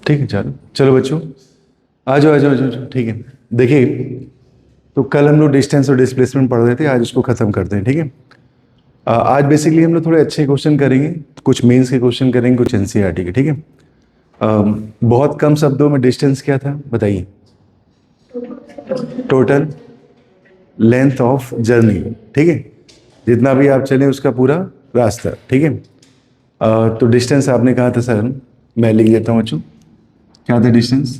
ठीक है, चलो चलो बच्चों, आ जाओ आ जाओ आ जाओ, ठीक है। देखिए, तो कल हम लोग डिस्टेंस और डिस्प्लेसमेंट पढ़ रहे थे, आज उसको ख़त्म करते हैं, ठीक है। आज बेसिकली हम लोग थोड़े अच्छे क्वेश्चन करेंगे, कुछ मेंस के क्वेश्चन करेंगे, कुछ एनसीईआरटी के, ठीक है। बहुत कम शब्दों में डिस्टेंस क्या था बताइए? टोटल लेंथ ऑफ जर्नी, ठीक है, जितना भी आप चलें उसका पूरा रास्ता, ठीक है। तो डिस्टेंस आपने कहा था सर, मैं लिख देता हूँ बच्चों, क्या था डिस्टेंस?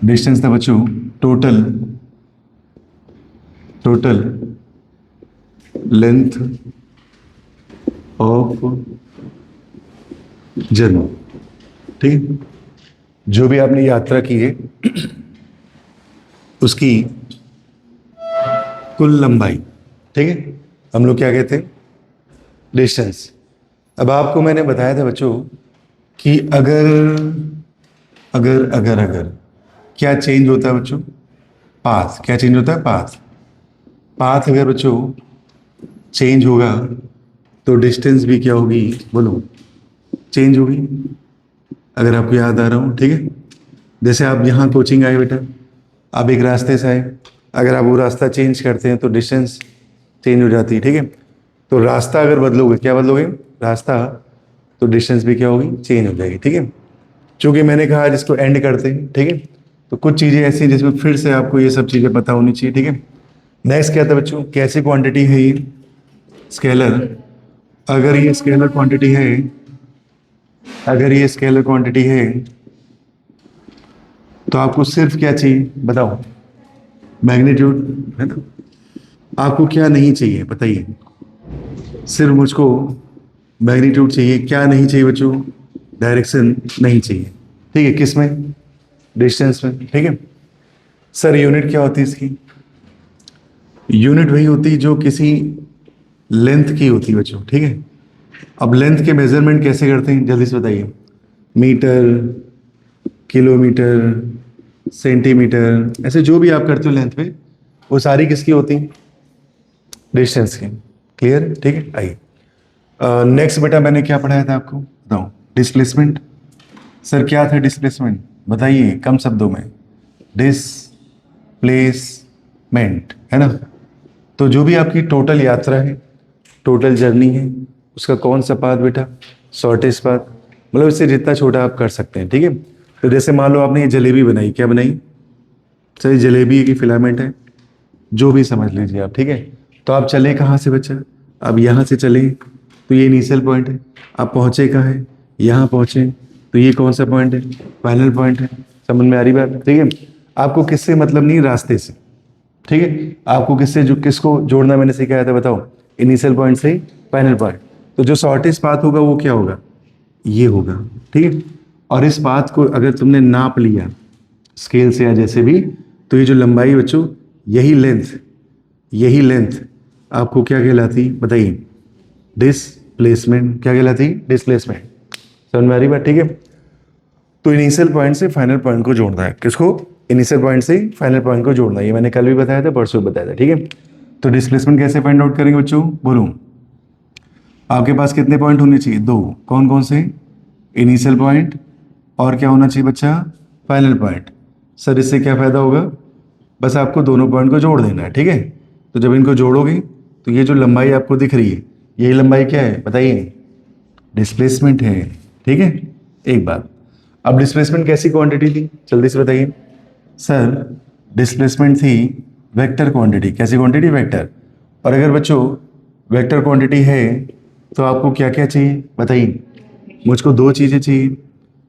डिस्टेंस था बच्चों टोटल लेंथ ऑफ जर्नी, ठीक है। जो भी आपने यात्रा की है उसकी कुल लंबाई, ठीक है, हम लोग क्या कहते हैं? डिस्टेंस। अब आपको मैंने बताया था बच्चों कि अगर अगर अगर अगर क्या चेंज होता है बच्चों? पाथ। क्या चेंज होता है? पाथ। पाथ अगर बच्चों चेंज होगा तो डिस्टेंस भी क्या होगी? बोलो, चेंज होगी। अगर आपको याद आ रहा हूँ, ठीक है, जैसे आप यहाँ कोचिंग आए बेटा, आप एक रास्ते से आए, अगर आप वो रास्ता चेंज करते हैं तो डिस्टेंस चेंज हो जाती है, ठीक है। तो रास्ता अगर बदलोगे, क्या बदलोगे? रास्ता, तो डिस्टेंस भी क्या होगी? चेंज हो जाएगी, ठीक है। चूंकि मैंने कहा जिसको एंड करते हैं, ठीक है, तो कुछ चीज़ें ऐसी हैं जिसमें फिर से आपको ये सब चीज़ें पता होनी चाहिए, ठीक है। नेक्स्ट क्या था बच्चों? कैसी क्वांटिटी है ये? स्केलर। अगर ये स्केलर क्वांटिटी है, अगर ये स्केलर क्वांटिटी है तो आपको सिर्फ क्या चाहिए बताओ? मैग्नीट्यूड, है ना। आपको क्या नहीं चाहिए बताइए? सिर्फ मुझको मैग्नीट्यूड चाहिए। क्या नहीं चाहिए बच्चों? डायरेक्शन नहीं चाहिए, ठीक है। किस में? डिस्टेंस में, ठीक है। सर यूनिट क्या होती है इसकी? यूनिट वही होती है जो किसी लेंथ की होती है बच्चों, ठीक है। अब लेंथ के मेजरमेंट कैसे करते हैं जल्दी से बताइए? मीटर, किलोमीटर, सेंटीमीटर, ऐसे जो भी आप करते हो लेंथ पे, वो सारी किसकी होती हैं? डिस्टेंस की। क्लियर, ठीक है। आइए नेक्स्ट बेटा, मैंने क्या पढ़ाया था आपको बताओ? डिस्प्लेसमेंट। सर क्या था डिस्प्लेसमेंट बताइए कम शब्दों में? डिस्प्लेसमेंट, है ना। तो जो भी आपकी टोटल यात्रा है, टोटल जर्नी है, उसका कौन सा पाथ बेटा? शॉर्टेस्ट पाथ, मतलब इससे जितना छोटा आप कर सकते हैं, ठीक है। तो जैसे मान लो आपने ये जलेबी बनाई, क्या बनाई? सर जलेबी की फिलामेंट है, जो भी समझ लीजिए आप, ठीक है। तो आप चले कहाँ से बच्चा? अब यहाँ से चले तो ये इनिशियल पॉइंट है, आप पहुँचे कहाँ है? यहाँ पहुँचे, तो ये कौन सा पॉइंट है? फाइनल पॉइंट है। समझ में आ रही बात, ठीक है। आपको किससे मतलब नहीं? रास्ते से, ठीक है। आपको किससे, जो किसको जोड़ना मैंने सिखाया था बताओ? इनिशियल पॉइंट से फाइनल पॉइंट। तो जो शॉर्टेस्ट पाथ होगा वो क्या होगा? ये होगा, ठीक है। और इस पाथ को अगर तुमने नाप लिया स्केल से या जैसे भी, तो ये जो लंबाई बच्चों, यही लेंथ आपको क्या कहलाती बताइए? डिस्प्लेसमेंट। क्या कहलाती? डिस्प्लेसमेंट। समझ में आ रही बात, ठीक है। तो इनिशियल पॉइंट से फाइनल पॉइंट को जोड़ना है। किसको? इनिशियल पॉइंट से फाइनल पॉइंट को जोड़ना है। ये मैंने कल भी बताया था, परसों बताया था, ठीक है। तो डिस्प्लेसमेंट कैसे फाइंड आउट करेंगे बच्चों? बोलो, आपके पास कितने पॉइंट होने चाहिए? दो। कौन कौन से? इनिशियल पॉइंट, और क्या होना चाहिए बच्चा? Final point. सर इससे क्या फ़ायदा होगा? बस आपको दोनों पॉइंट को जोड़ देना है, ठीक है। तो जब इनको जोड़ोगे तो ये जो लंबाई आपको दिख रही है, यही लंबाई क्या है बताइए? डिस्प्लेसमेंट है, ठीक है। एक बात, अब डिस्प्लेसमेंट कैसी क्वांटिटी थी जल्दी से बताइए? सर डिस्प्लेसमेंट थी वेक्टर क्वांटिटी। कैसी क्वांटिटी? वेक्टर। और अगर बच्चों वेक्टर क्वांटिटी है तो आपको क्या क्या चाहिए बताइए? मुझको दो चीज़ें चाहिए,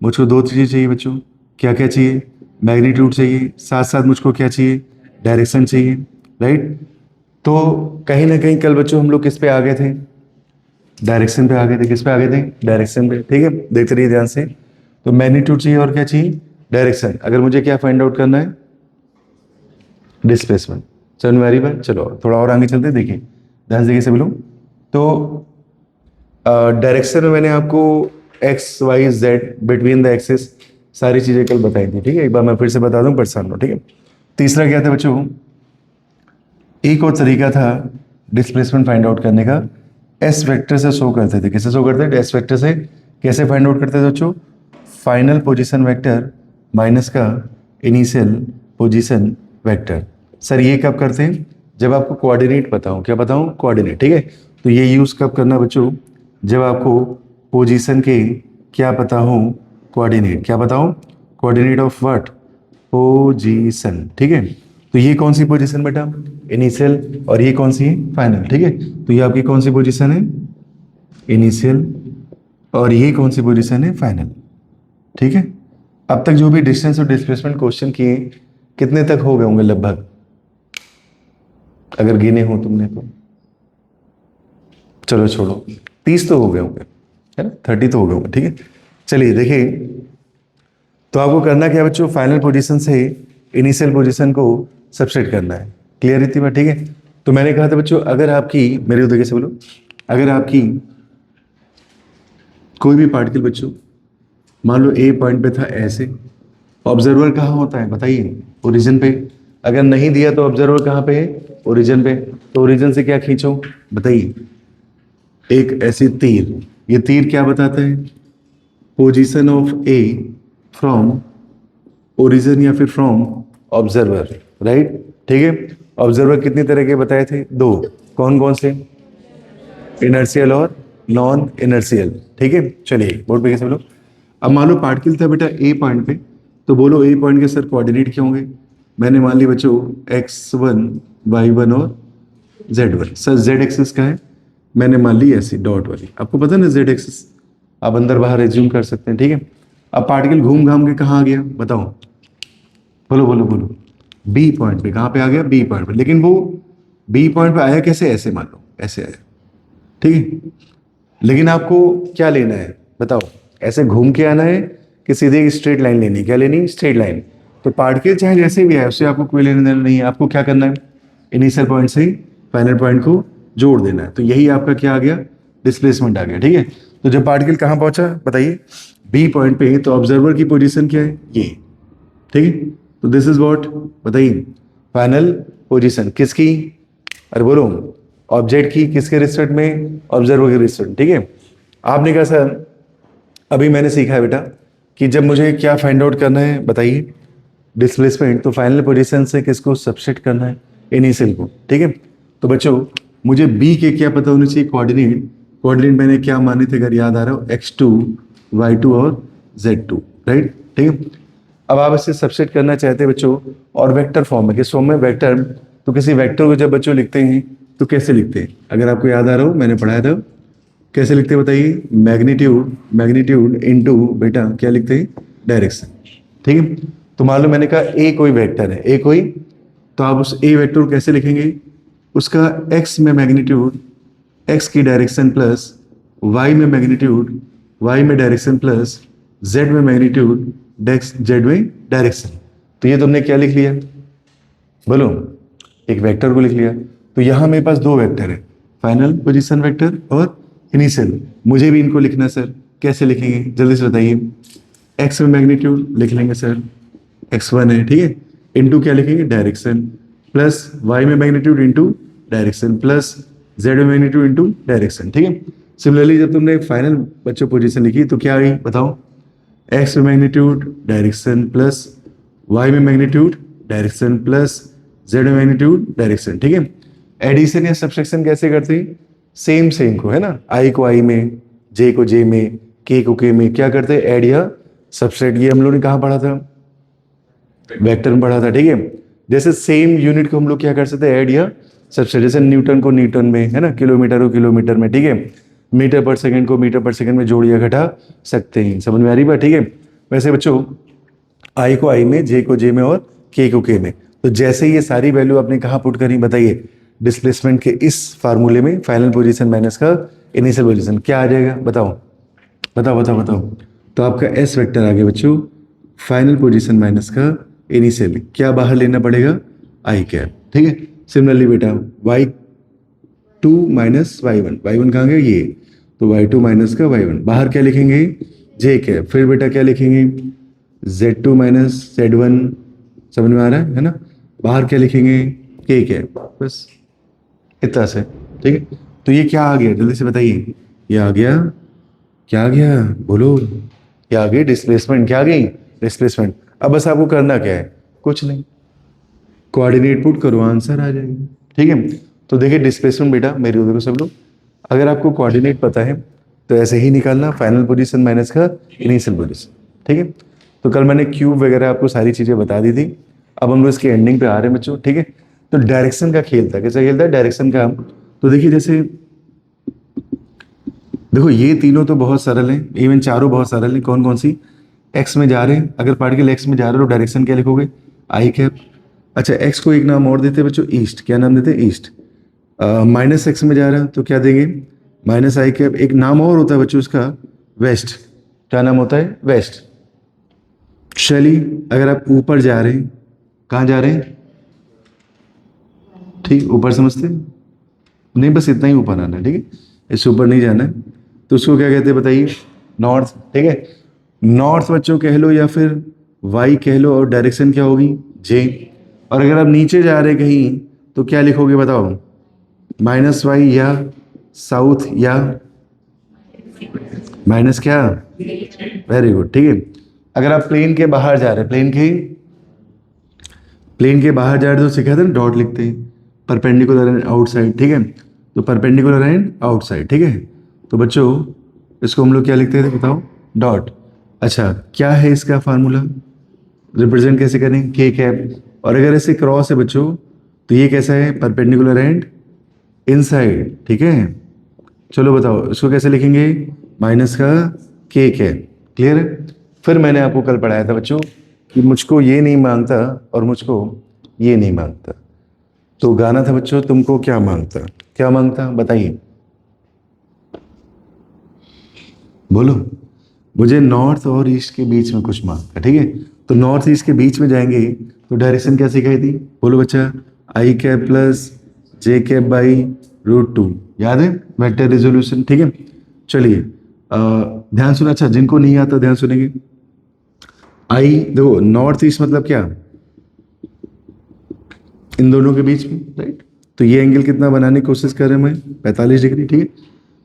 मुझको दो चीज़ें चाहिए बच्चों। क्या क्या चाहिए? मैग्नीट्यूड चाहिए, साथ साथ मुझको क्या चाहिए? डायरेक्शन चाहिए, राइट। तो कहीं ना कहीं कल बच्चों हम लोग किस पे आ गए थे? डायरेक्शन पे आ गए थे। किस पे आ गए थे? डायरेक्शन पे, ठीक है। देखते रहिए ध्यान से। तो मैग्नीट्यूड चाहिए और क्या चाहिए? डायरेक्शन। अगर मुझे क्या फाइंड आउट करना है? डिस्प्लेसमेंट। चलो मेरी बात, चलो थोड़ा और आगे चलते, देखिए ध्यान से कैसे बोलूँ। तो डायरेक्शन में मैंने आपको X Y Z between the axis सारी चीज़ें कल बताई थी, ठीक है। एक बार मैं फिर से बता दूं, परेशान हो, ठीक है। तीसरा क्या था बच्चों? एक और तरीका था डिस्प्लेसमेंट फाइंड आउट करने का, एस वेक्टर से शो करते थे। किससे शो करते थे? एस वेक्टर से। कैसे फाइंड आउट करते थे बच्चों? फाइनल पोजीशन वेक्टर माइनस का इनिशियल पोजीशन वेक्टर। सर ये कब करते हैं? जब आपको कोऑर्डिनेट पता हो। क्या पता हो? कोऑर्डिनेट। ठीक है, तो ये यूज़ कब करना बच्चों? जब आपको पोजीशन के क्या पता हो? कोऑर्डिनेट। क्या पता हो? Coordinate of what? पोजीशन। ठीक है, तो ये कौन सी पोजीशन बेटा? इनिशियल। और ये कौन सी है? फाइनल। ठीक है, तो ये आपकी कौन सी पोजीशन है? इनिशियल। और ये कौन सी पोजीशन है? फाइनल। ठीक है, अब तक जो भी डिस्टेंस और डिस्प्लेसमेंट क्वेश्चन किए कितने तक हो गए होंगे लगभग, अगर गिने हो तुमने तो? चलो छोड़ो, 30 तो हो गए होंगे, है ना? 30 तो हो गए होंगे। ठीक है, चलिए देखिए, तो आपको करना क्या बच्चों? फाइनल पोजीशन से इनिशियल पोजीशन को सबसेट करना है। क्लियर इतनी बात? ठीक है, तो मैंने कहा था बच्चों, अगर आपकी, मेरे उधर से बोलो, अगर आपकी कोई भी पार्टिकल बच्चों मान लो ए पॉइंट पे था ऐसे, ऑब्जर्वर कहाँ होता है बताइए? ओरिजिन पे। अगर नहीं दिया तो ऑब्जर्वर कहाँ पे है? ओरिजिन पे। तो ओरिजिन से क्या खींचो बताइए? एक ऐसी तीर। ये तीर क्या बताता है? Position of A from origin या फिर फ्रॉम ऑब्जर्वर। राइट, ठीक है। ऑब्जर्वर कितनी तरह के बताए थे? 2। कौन कौन से? इनर्शियल और नॉन इनर्शियल। ठीक है, चलिए बोर्ड पे कैसे बोलो। अब मान लो पार्टिकल था बेटा ए पॉइंट पे, तो बोलो ए पॉइंट के सर कोऑर्डिनेट क्या होंगे? मैंने मान ली बच्चों x1 y1 और z1। सर z एक्सिस का है, मैंने मान ली ऐसी डॉट वाली। आपको पता है ना z एक्सिस, आप अंदर बाहर एज्यूम कर सकते हैं। ठीक है, अब पार्टिकल घूम घाम के कहाँ आ गया बताओ? बोलो बोलो बोलो। बी पॉइंट पे। कहाँ पे आ गया? बी पॉइंट पे। लेकिन वो बी पॉइंट पे आया कैसे? ऐसे मान लो, ऐसे आया। ठीक है, लेकिन आपको क्या लेना है बताओ? ऐसे घूम के आना है कि सीधे एक स्ट्रेट लाइन लेनी? क्या लेनी? Straight line. तो पार्टिकल चाहे जैसे भी आए उससे आपको कोई लेना देना नहीं है। आपको क्या करना है? इनिशियल पॉइंट से फाइनल पॉइंट को जोड़ देना है। तो यही आपका क्या आ गया? डिस्प्लेसमेंट आ गया। ठीक है, तो जब पार्टिकल कहाँ पहुंचा बताइए? बी पॉइंट पे। तो ऑब्जर्वर की पोजीशन क्या है? ये। ठीक है, तो दिस इज व्हाट बताइए? फाइनल पोजीशन किसकी? अरे बोलो, ऑब्जेक्ट की। किसके रिस्पेक्ट में? ऑब्जर्वर के रिस्पेक्ट। ठीक है, आपने कहा सर अभी मैंने सीखा है बेटा कि जब मुझे क्या फाइंड आउट करना है बताइए? डिस्प्लेसमेंट। तो फाइनल पोजीशन से किसको सबसेट करना है? इनिशियल को। ठीक है, तो बच्चों मुझे बी के क्या पता होनी चाहिए? कोऑर्डिनेट। कोऑर्डिनेट मैंने क्या माने थे अगर याद आ रहा हो? x2 y2 और z2। राइट, ठीक है। अब आप इसे सबसेट करना चाहते हैं बच्चों और वेक्टर फॉर्म में। किस फॉर्म में? वेक्टर। तो किसी वेक्टर को जब बच्चों लिखते हैं तो कैसे लिखते हैं? अगर आपको याद आ रहा हो, मैंने पढ़ाया था, कैसे लिखते हैं बताइए? मैग्नीट्यूड, मैग्नीट्यूड इनटू बेटा क्या लिखते हैं? डायरेक्शन। ठीक है, तो मान लो मैंने कहा ए कोई वेक्टर है, ए कोई, तो आप उस ए वेक्टर को कैसे लिखेंगे? उसका एक्स में मैग्नीट्यूड, एक्स की डायरेक्शन प्लस वाई में मैग्नीट्यूड, वाई में डायरेक्शन प्लस जेड में मैग्नीट्यूड, जेड में डायरेक्शन। तो ये तुमने क्या लिख लिया बोलो? एक वेक्टर को लिख लिया। तो यहां मेरे पास 2 वेक्टर है, फाइनल पोजीशन वेक्टर और इनिशियल। मुझे भी इनको लिखना है सर। कैसे लिखेंगे जल्दी से बताइए? एक्स में मैग्नीट्यूड लिख लेंगे सर, x1 है, ठीक है, इनटू क्या लिखेंगे? डायरेक्शन, प्लस y में magnitude into direction, plus z में मैग्नीट्यूड इनटू डायरेक्शन। ठीक है, सिमिलरली जब तुमने फाइनल बच्चों पोजीशन लिखी तो क्या आई बताओ? x में मैग्नीट्यूड डायरेक्शन, प्लस y में मैग्नीट्यूड डायरेक्शन, प्लस z में मैग्नीट्यूड डायरेक्शन। ठीक है, एडिशन या सब्सट्रैक्शन कैसे करते हैं? सेम सेम को, है ना, i को i में, j को j में, k को k में क्या करते हैं? ऐड या सब्सट्रैक्ट। ये हम लोगों ने कहाँ पढ़ा था? वेक्टर में पढ़ा था। ठीक है, जैसे सेम यूनिट को हम लोग क्या कर सकते हैं? ऐड या सब्सट्रैक्ट। जैसे न्यूटन को न्यूटन में, है ना, किलोमीटर को किलोमीटर में, ठीक है, मीटर पर सेकंड को मीटर पर सेकंड में जोड़ या घटा सकते हैं। समझ में आ रही बात? ठीक है, वैसे बच्चों आई को आई में, जे को जे में और के को के में। तो जैसे ये सारी वैल्यू आपने कहाँ पुट करी बताइए? डिस्प्लेसमेंट के इस फार्मूले में, फाइनल पोजीशन माइनस का इनिशियल पोजीशन, क्या आ जाएगा बताओ? बताओ बताओ बताओ। तो आपका एस वेक्टर आ गया बच्चों, फाइनल पोजीशन माइनस का इनिशियल। क्या बाहर लेना पड़ेगा? आई कैप। ठीक है, सिमिलरली बेटा y2 माइनस y1, y1 कहाँ गया? ये, तो y2 माइनस का y1 बाहर क्या लिखेंगे? जे कैप। फिर बेटा क्या लिखेंगे? z2 minus z1। समझ में आ रहा है ना? बाहर क्या लिखेंगे? के कैप। बस इतना से। ठीक है, तो ये क्या आ गया, जल्दी से बताइए। ये आ गया, क्या आ गया बोलो, ये आ गई डिस्प्लेसमेंट। क्या आ गई? डिस्प्लेसमेंट। अब बस आपको करना क्या है, कुछ नहीं, कोऑर्डिनेट पुट करो, आंसर आ जाएगा। ठीक है, तो देखिए डिस्प्लेसमेंट बेटा मेरे उधर को सब लोग, अगर आपको कोऑर्डिनेट पता है तो ऐसे ही निकालना, फाइनल पोजीशन माइनस का इनिशियल पोजीशन। ठीक है, तो कल मैंने क्यूब वगैरह आपको सारी चीज़ें बता दी थी। अब हम लोग इसके एंडिंग पे आ रहे हैं बच्चों। ठीक है, तो डायरेक्शन का खेल था, कैसा खेल था डायरेक्शन का। तो देखिए जैसे देखो ये तीनों तो बहुत सरल हैं, इवन चारों बहुत सरल हैं। कौन कौन सी? एक्स में जा रहे हैं, अगर पार्टिकल एक्स में जा रहे हो डायरेक्शन क्या लिखोगे? आई कैप। अच्छा एक्स को एक नाम और देते हैं बच्चों, ईस्ट। क्या नाम देते हैं? ईस्ट। माइनस एक्स में जा रहा है तो क्या देंगे? माइनस आई कैप। एक नाम और होता है बच्चों उसका, वेस्ट। क्या नाम होता है? वेस्ट। शैली अगर आप ऊपर जा रहे हैं, कहाँ जा रहे हैं? ठीक, ऊपर समझते हैं? नहीं, बस इतना ही ऊपर आना है। ठीक है, इससे ऊपर नहीं जाना है। तो उसको क्या कहते हैं बताइए? नॉर्थ। ठीक है, नॉर्थ बच्चों कह लो या फिर वाई कह लो, और डायरेक्शन क्या होगी? जे। और अगर आप नीचे जा रहे कहीं तो क्या लिखोगे बताओ? माइनस वाई या साउथ या माइनस क्या? Very good. ठीक है, अगर आप प्लेन के बाहर जा रहे हैं, प्लेन के बाहर जा रहे तो सिखा था ना, डॉट लिखते हैं, परपेंडिकुलर एंड आउटसाइड। ठीक है, तो परपेंडिकुलर एंड आउटसाइड। ठीक है, तो बच्चों इसको हम लोग क्या लिखते थे बताओ? डॉट। अच्छा क्या है इसका फार्मूला, रिप्रेजेंट कैसे करें? के कैप। और अगर ऐसे क्रॉस है बच्चों तो ये कैसा है? Perpendicular and inside. ठीक है, चलो बताओ इसको कैसे लिखेंगे? माइनस का के कैप। क्लियर है? फिर मैंने आपको कल पढ़ाया था बच्चों कि मुझको ये नहीं मांगता और मुझको ये नहीं मांगता, तो गाना था बच्चों तुमको क्या मांगता। क्या मांगता बताइए, बोलो। मुझे नॉर्थ और ईस्ट के बीच में कुछ मांगता। ठीक है, तो नॉर्थ ईस्ट के बीच में जाएंगे तो डायरेक्शन क्या सिखाई थी? बोलो बच्चा, I cap plus J cap by √2। याद है वेक्टर रिजोल्यूशन? ठीक है, चलिए ध्यान सुना। अच्छा जिनको नहीं आता ध्यान सुनेंगे। आई देखो नॉर्थ ईस्ट मतलब क्या? इन दोनों के बीच में, राइट। तो ये एंगल कितना बनाने की कोशिश कर रहे हैं मैं? 45 डिग्री। ठीक है,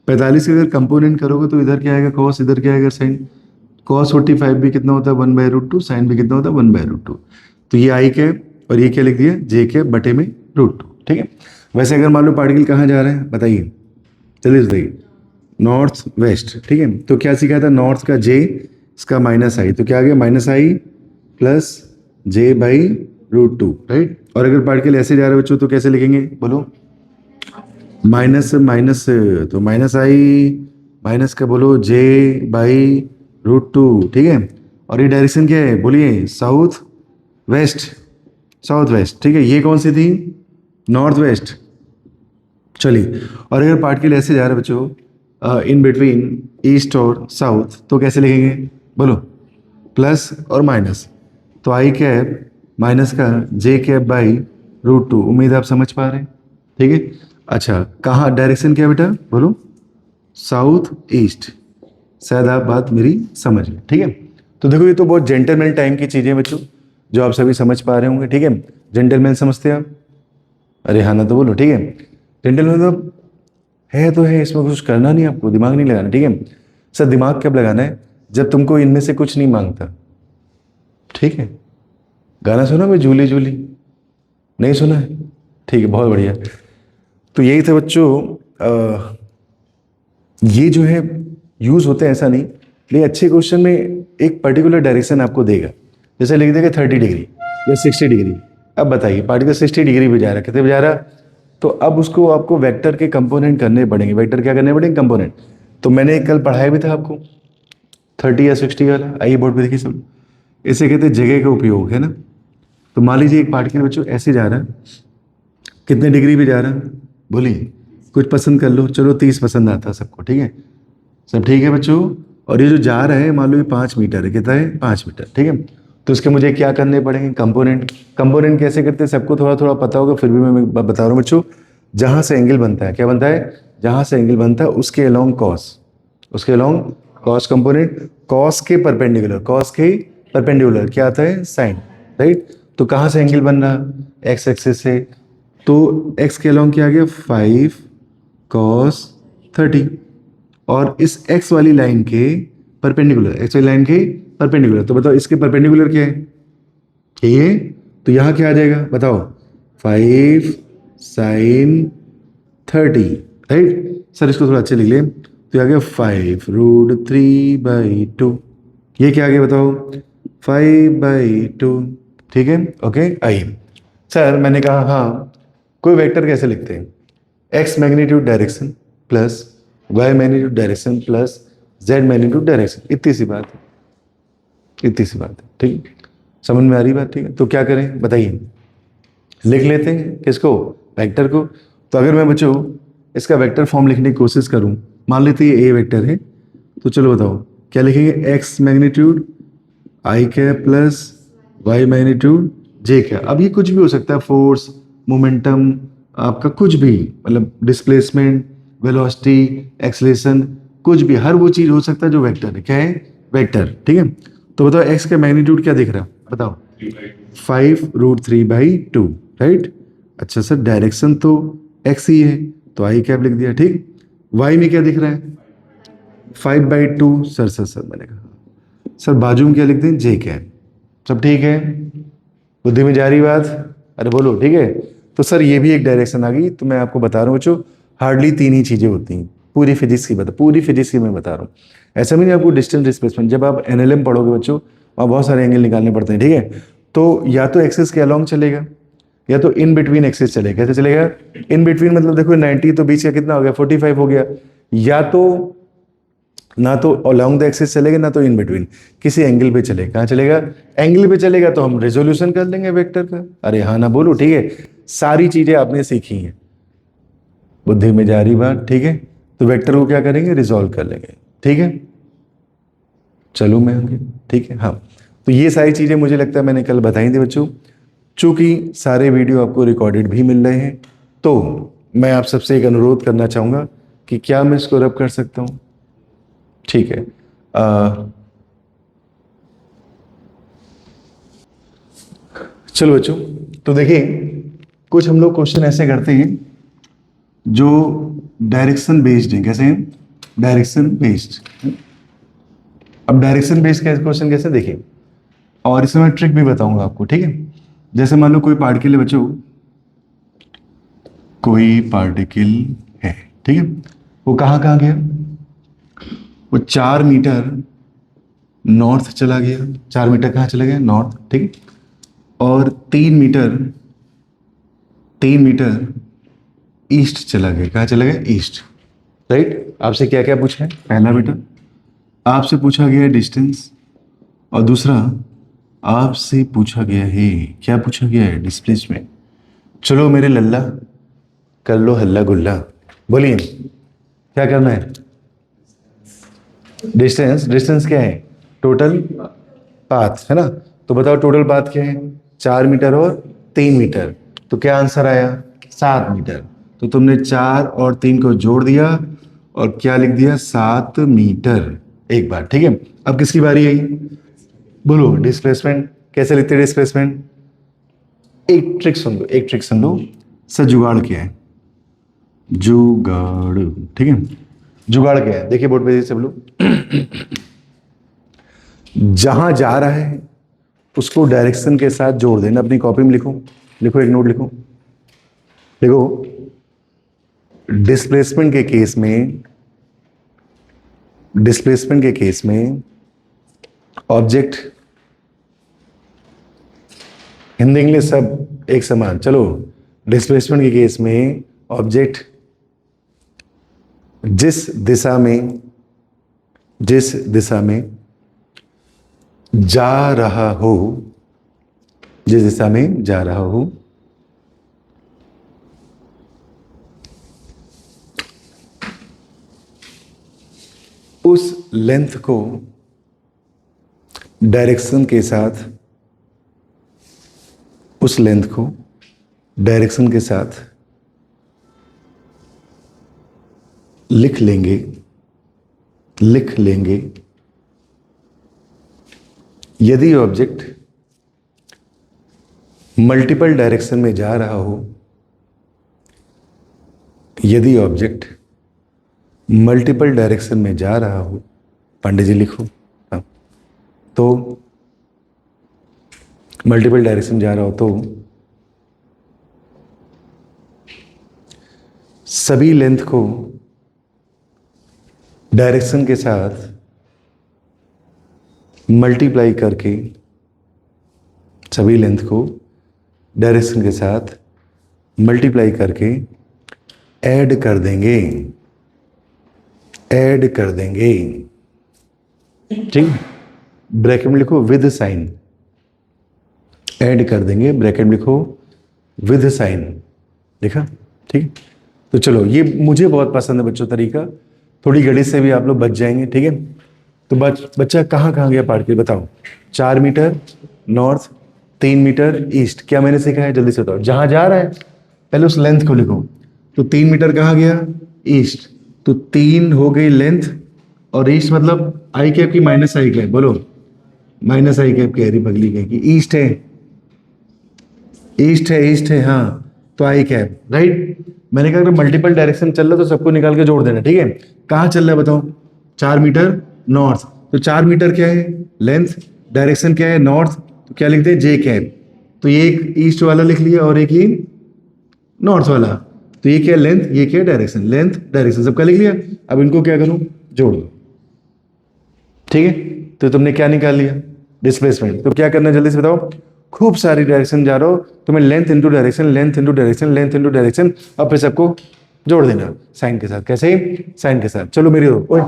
45 के अगर कंपोनेंट करोगे तो इधर क्या आएगा? कॉस। इधर क्या आएगा? साइन। कॉस 45 भी कितना होता है? 1/√2। साइन भी कितना होता है? 1/√2। तो ये आई कैप और ये क्या लिख दिया? जे कैप बटे में √2। ठीक है, वैसे अगर मान लो पार्टिकल कहाँ जा रहे हैं बताइए, चलिए बताइए। North west. ठीक है, तो क्या सीखा था? नॉर्थ का जे, इसका माइनस आई, तो क्या आ गया? Minus I plus J by √2। Right, और अगर पार्टिकल ऐसे जा रहे हैं बच्चों तो कैसे लिखेंगे बोलो? माइनस माइनस, तो माइनस आई माइनस का बोलो जे बाई √2। ठीक है, और ये डायरेक्शन क्या है बोलिए? South west. South west. ठीक है, ये कौन सी थी? North west. चलिए, और अगर पार्टिकल ऐसे जा रहा है बच्चों इन बिटवीन ईस्ट और साउथ तो कैसे लिखेंगे बोलो? प्लस और माइनस, तो आई कैप माइनस का जे कैप बाई √2। उम्मीद आप समझ पा रहे हैं? ठीक है, अच्छा कहाँ डायरेक्शन क्या बेटा बोलो? South east. शायद आप बात मेरी समझ गए। ठीक है, तो देखो ये तो बहुत जेंटलमैन टाइम की चीज़ें बच्चों जो आप सभी समझ पा रहे होंगे। ठीक है, जेंटलमैन समझते हैं आप? अरे हाँ ना तो बोलो। ठीक है, जेंटलमैन तो है, इसमें कुछ करना नहीं, आपको दिमाग नहीं लगाना। ठीक है सर, दिमाग कब लगाना है? जब तुमको इनमें से कुछ नहीं मांगता। ठीक है, गाना सुना मैं झूली झूली? नहीं सुना है? ठीक है, बहुत बढ़िया। तो यही था बच्चों, ये जो है यूज होते हैं ऐसा नहीं, लेकिन अच्छे क्वेश्चन में एक पर्टिकुलर डायरेक्शन आपको देगा। जैसे लिख देगा 30 डिग्री या 60 डिग्री। अब बताइए पार्टिकल 60 डिग्री पे जा रहा है, कितने पे जा रहा है? तो अब उसको आपको वेक्टर के कंपोनेंट करने पड़ेंगे। वेक्टर क्या करने पड़ेंगे? कंपोनेंट। तो मैंने कल पढ़ाया भी था आपको 30 या 60 वाला, आइए बोर्ड पे देखिए सब। इसे कहते हैं जगह का उपयोग, है ना। तो मान लीजिए एक पार्टिकल बच्चों ऐसे जा रहा है, कितने डिग्री पे जा रहा है बोलिए? कुछ पसंद कर लो, चलो 30 पसंद आता है सबको। ठीक है, सब ठीक है बच्चों। और ये जो जा रहा है मान लो ये 5 मीटर है, कितना है? 5 मीटर। ठीक है, तो इसके मुझे क्या करने पड़ेंगे? कंपोनेंट। कंपोनेंट कैसे करते हैं सबको थोड़ा थोड़ा पता होगा, फिर भी मैं बता रहा हूँ बच्चों। जहाँ से एंगल बनता है, क्या बनता है? जहाँ से एंगल बनता है उसके अलोंग कॉस, उसके अलोंग कॉस कंपोनेंट। कॉस के परपेंडिकुलर, कॉस के परपेंडिकुलर क्या आता है? साइन। राइट, तो कहाँ से एंगल बन रहा? एक्स एक्सिस से, तो एक्स के अलोंग क्या आ गया? 5 cos 30 और इस x वाली लाइन के परपेंडिकुलर, x वाली लाइन के परपेंडिकुलर। तो बताओ इसके परपेंडिकुलर क्या है? ये तो यहाँ क्या आ जाएगा बताओ? 5 sin 30, राइट। सर इसको थोड़ा अच्छे लिख ले, तो आ गया 5√3/2। ये क्या आ गया बताओ? 5/2। ठीक है, ओके। आइए सर, मैंने कहा हाँ, कोई वेक्टर कैसे लिखते हैं? x magnitude direction plus y magnitude direction plus z magnitude direction. इतनी सी बात है, इतनी सी बात है, ठीक है। समझ में आ रही बात? ठीक है, तो क्या करें बताइए? लिख लेते हैं किसको? वेक्टर को। तो अगर मैं बच्चों इसका वेक्टर फॉर्म लिखने की कोशिश करूं, मान लेते हैं ये a वेक्टर है, तो चलो बताओ क्या लिखेंगे? x magnitude i cap plus y magnitude j cap. अब ये कुछ भी हो सकता है, फोर्स, मोमेंटम, आपका कुछ भी, मतलब डिस्प्लेसमेंट, वेलोसिटी, एक्सेलरेशन, कुछ भी, हर वो चीज हो सकता है जो वेक्टर है। क्या है? वेक्टर, ठीक है। तो बताओ x का मैग्नीट्यूड क्या दिख रहा है बताओ? 5√3/2, राइट। अच्छा सर, डायरेक्शन तो x ही है, तो आई कैप लिख दिया, ठीक। y में क्या दिख रहा है? 5/2। सर मैंने कहा सर बाजू में क्या लिख दें? j cap. सब ठीक है? बुद्धि में जा रही बात? अरे बोलो, ठीक है। तो सर ये भी एक डायरेक्शन आ गई। तो मैं आपको बता रहा हूँ बच्चों, हार्डली 3 ही चीजें होती हैं पूरी फिजिक्स की पूरी फिजिक्स की मैं बता रहा हूँ। ऐसा भी नहीं, आपको डिस्टेंस डिस्प्लेसमेंट जब आप एनएलएम पढ़ोगे बच्चों, वहाँ बहुत सारे एंगल निकालने पड़ते हैं, ठीक है। तो या तो एक्सिस के अलॉन्ग चलेगा, या तो इन बिटवीन एक्सिस चलेगा। कैसे चलेगा? इन बिटवीन मतलब देखो 90, तो बीच का कितना हो गया? 45 हो गया। या तो ना तो अलोंग द एक्सिस चलेगा, ना तो इन बिटवीन, किसी एंगल पे चलेगा। कहाँ चलेगा? एंगल पे चलेगा, तो हम रेजोल्यूशन कर लेंगे वेक्टर का। अरे हाँ ना बोलो, ठीक है। सारी चीजें आपने सीखी हैं, बुद्धि में जा रही बात, ठीक है। तो वेक्टर को क्या करेंगे? रिजोल्व कर लेंगे, ठीक है। चलो मैं आगे, ठीक है। हाँ, तो ये सारी चीजें मुझे लगता है मैंने कल बताई थी बच्चों। चूंकि सारे वीडियो आपको रिकॉर्डेड भी मिल रहे हैं, तो मैं आप सबसे एक अनुरोध करना चाहूंगा कि क्या मैं इसको रब कर सकता हूं? ठीक है। चलो बच्चों, तो देखिए कुछ हम लोग क्वेश्चन ऐसे करते हैं जो डायरेक्शन बेस्ड है। कैसे हैं? Direction based. अब डायरेक्शन बेस्ड क्वेश्चन कैसे देखिए, और इसमें मैं ट्रिक भी बताऊंगा आपको, ठीक है। जैसे मान लो कोई पार्टिकल है बच्चों, कोई पार्टिकल है, ठीक है। वो कहाँ कहाँ गया? वो 4 मीटर नॉर्थ चला गया। 4 मीटर कहाँ चला गया? नॉर्थ, ठीक है। और 3 मीटर ईस्ट चला गया। कहाँ चला गया? East, right. आपसे क्या क्या पूछा है? पहला बेटा आपसे पूछा गया है डिस्टेंस, और दूसरा आपसे पूछा गया है, क्या पूछा गया है? डिस्प्लेसमेंट। चलो मेरे लल्ला, कर लो हल्ला गुल्ला, बोलिए क्या करना है? डिस्टेंस। डिस्टेंस क्या है? टोटल पाथ, है ना। तो बताओ टोटल पाथ क्या है? 4 मीटर और 3 मीटर। तो क्या आंसर आया? 7 मीटर। तो तुमने 4 और 3 को जोड़ दिया और क्या लिख दिया? 7 मीटर। एक बार, ठीक है। अब किसकी बारी आई? बोलो डिस्प्लेसमेंट कैसे लिखते हैं? डिस्प्लेसमेंट एक ट्रिक सुन लो, एक ट्रिक सुन लो। सर जुगाड़ क्या है? जुगाड़, ठीक है। जुगाड़ क्या है? देखिए बोर्ड पे सब लोग, जहां जा रहा है उसको डायरेक्शन के साथ जोड़ देना। अपनी कॉपी में लिखो, लिखो, एक नोट लिखो। देखो डिस्प्लेसमेंट के केस में, डिस्प्लेसमेंट के केस में ऑब्जेक्ट, हिंदी इंग्लिश सब एक समान। चलो डिस्प्लेसमेंट के केस में ऑब्जेक्ट जिस दिशा में जा रहा हो, जिस दिशा में जा रहा हो, उस लेंथ को डायरेक्शन के साथ, उस लेंथ को डायरेक्शन के साथ लिख लेंगे यदि ऑब्जेक्ट मल्टीपल डायरेक्शन में जा रहा हो, यदि ऑब्जेक्ट मल्टीपल डायरेक्शन में जा रहा हूं, पांडे जी लिखो। हाँ, तो मल्टीपल डायरेक्शन जा रहा हो तो सभी लेंथ को डायरेक्शन के साथ मल्टीप्लाई करके, सभी लेंथ को डायरेक्शन के साथ मल्टीप्लाई करके ऐड कर देंगे, ऐड कर देंगे। ठीक, ब्रैकेट में लिखो विद साइन, ऐड कर देंगे, ब्रैकेट में लिखो विद साइन, देखा? ठीक, तो चलो, ये मुझे बहुत पसंद है बच्चों तरीका, थोड़ी गणित से भी आप लोग बच जाएंगे। ठीक है, तो बच्चा कहाँ कहाँ गया पार्ट के, बताओ। 4 मीटर नॉर्थ, 3 मीटर ईस्ट, क्या मैंने सीखा है जल्दी से बताओ। जहां जा रहा है पहले उस लेंथ को लिखो, तो 3 मीटर कहाँ गया, ईस्ट, तो 3 हो गई लेंथ, और ईस्ट मतलब आई कैप की माइनस आई कैप, बोलो माइनस आई कैप कह रही पगली कह की, ईस्ट है, ईस्ट है, ईस्ट है, हाँ, तो आई कैप, राइट। मैंने कहा अगर मल्टीपल डायरेक्शन चल रहा है तो सबको निकाल के जोड़ देना। ठीक है, कहाँ चल रहा है बताओ, 4 मीटर नॉर्थ, तो 4 मीटर क्या है लेंथ, डायरेक्शन क्या है नॉर्थ, तो क्या लिखते हैं जे कैप, तो ये एक ईस्ट वाला लिख लिया और एक ही नॉर्थ वाला, तो ये क्या लेंथ, ये क्या डायरेक्शन, लेंथ डायरेक्शन सबका लिख लिया। अब इनको क्या करूं, जोड़ दो। ठीक है, तो तुमने क्या निकाल लिया, डिस्प्लेसमेंट। तो क्या करना है जल्दी से बताओ, खूब सारी डायरेक्शन जा रहा हो, तुम्हें length into direction, length into direction, length into direction, और फिर सबको जोड़ देना साइन के साथ। कैसे, साइन के साथ। चलो मेरी ओए,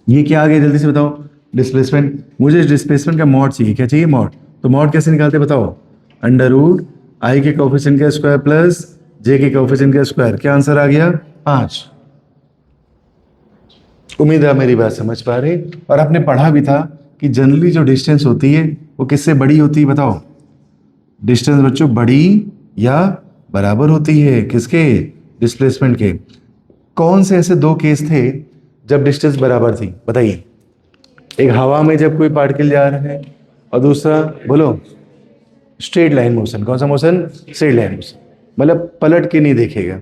ये क्या आ गया जल्दी से बताओ, डिस्प्लेसमेंट। मुझे डिस्प्लेसमेंट का मॉड चाहिए, क्या चाहिए, मॉड। तो मॉड कैसे निकालते बताओ, अंडर रूट आई के कोएफिशिएंट का स्क्वायर प्लस जे के कोएफिशिएंट का स्क्वायर, क्या आंसर आ गया 5। उम्मीद है मेरी बात समझ पा रहे, और आपने पढ़ा भी था कि जनरली जो डिस्टेंस होती है वो किससे बड़ी होती है बताओ, डिस्टेंस बच्चों बड़ी या बराबर होती है किसके, डिस्प्लेसमेंट के। कौन से ऐसे 2 केस थे जब डिस्टेंस बराबर थी बताइए, एक हवा में जब कोई पार्टिकल जा रहा है, और दूसरा बोलो स्ट्रेट लाइन मोशन। कौन सा मोशन, स्ट्रेट लाइन मोशन, मतलब पलट के नहीं देखेगा,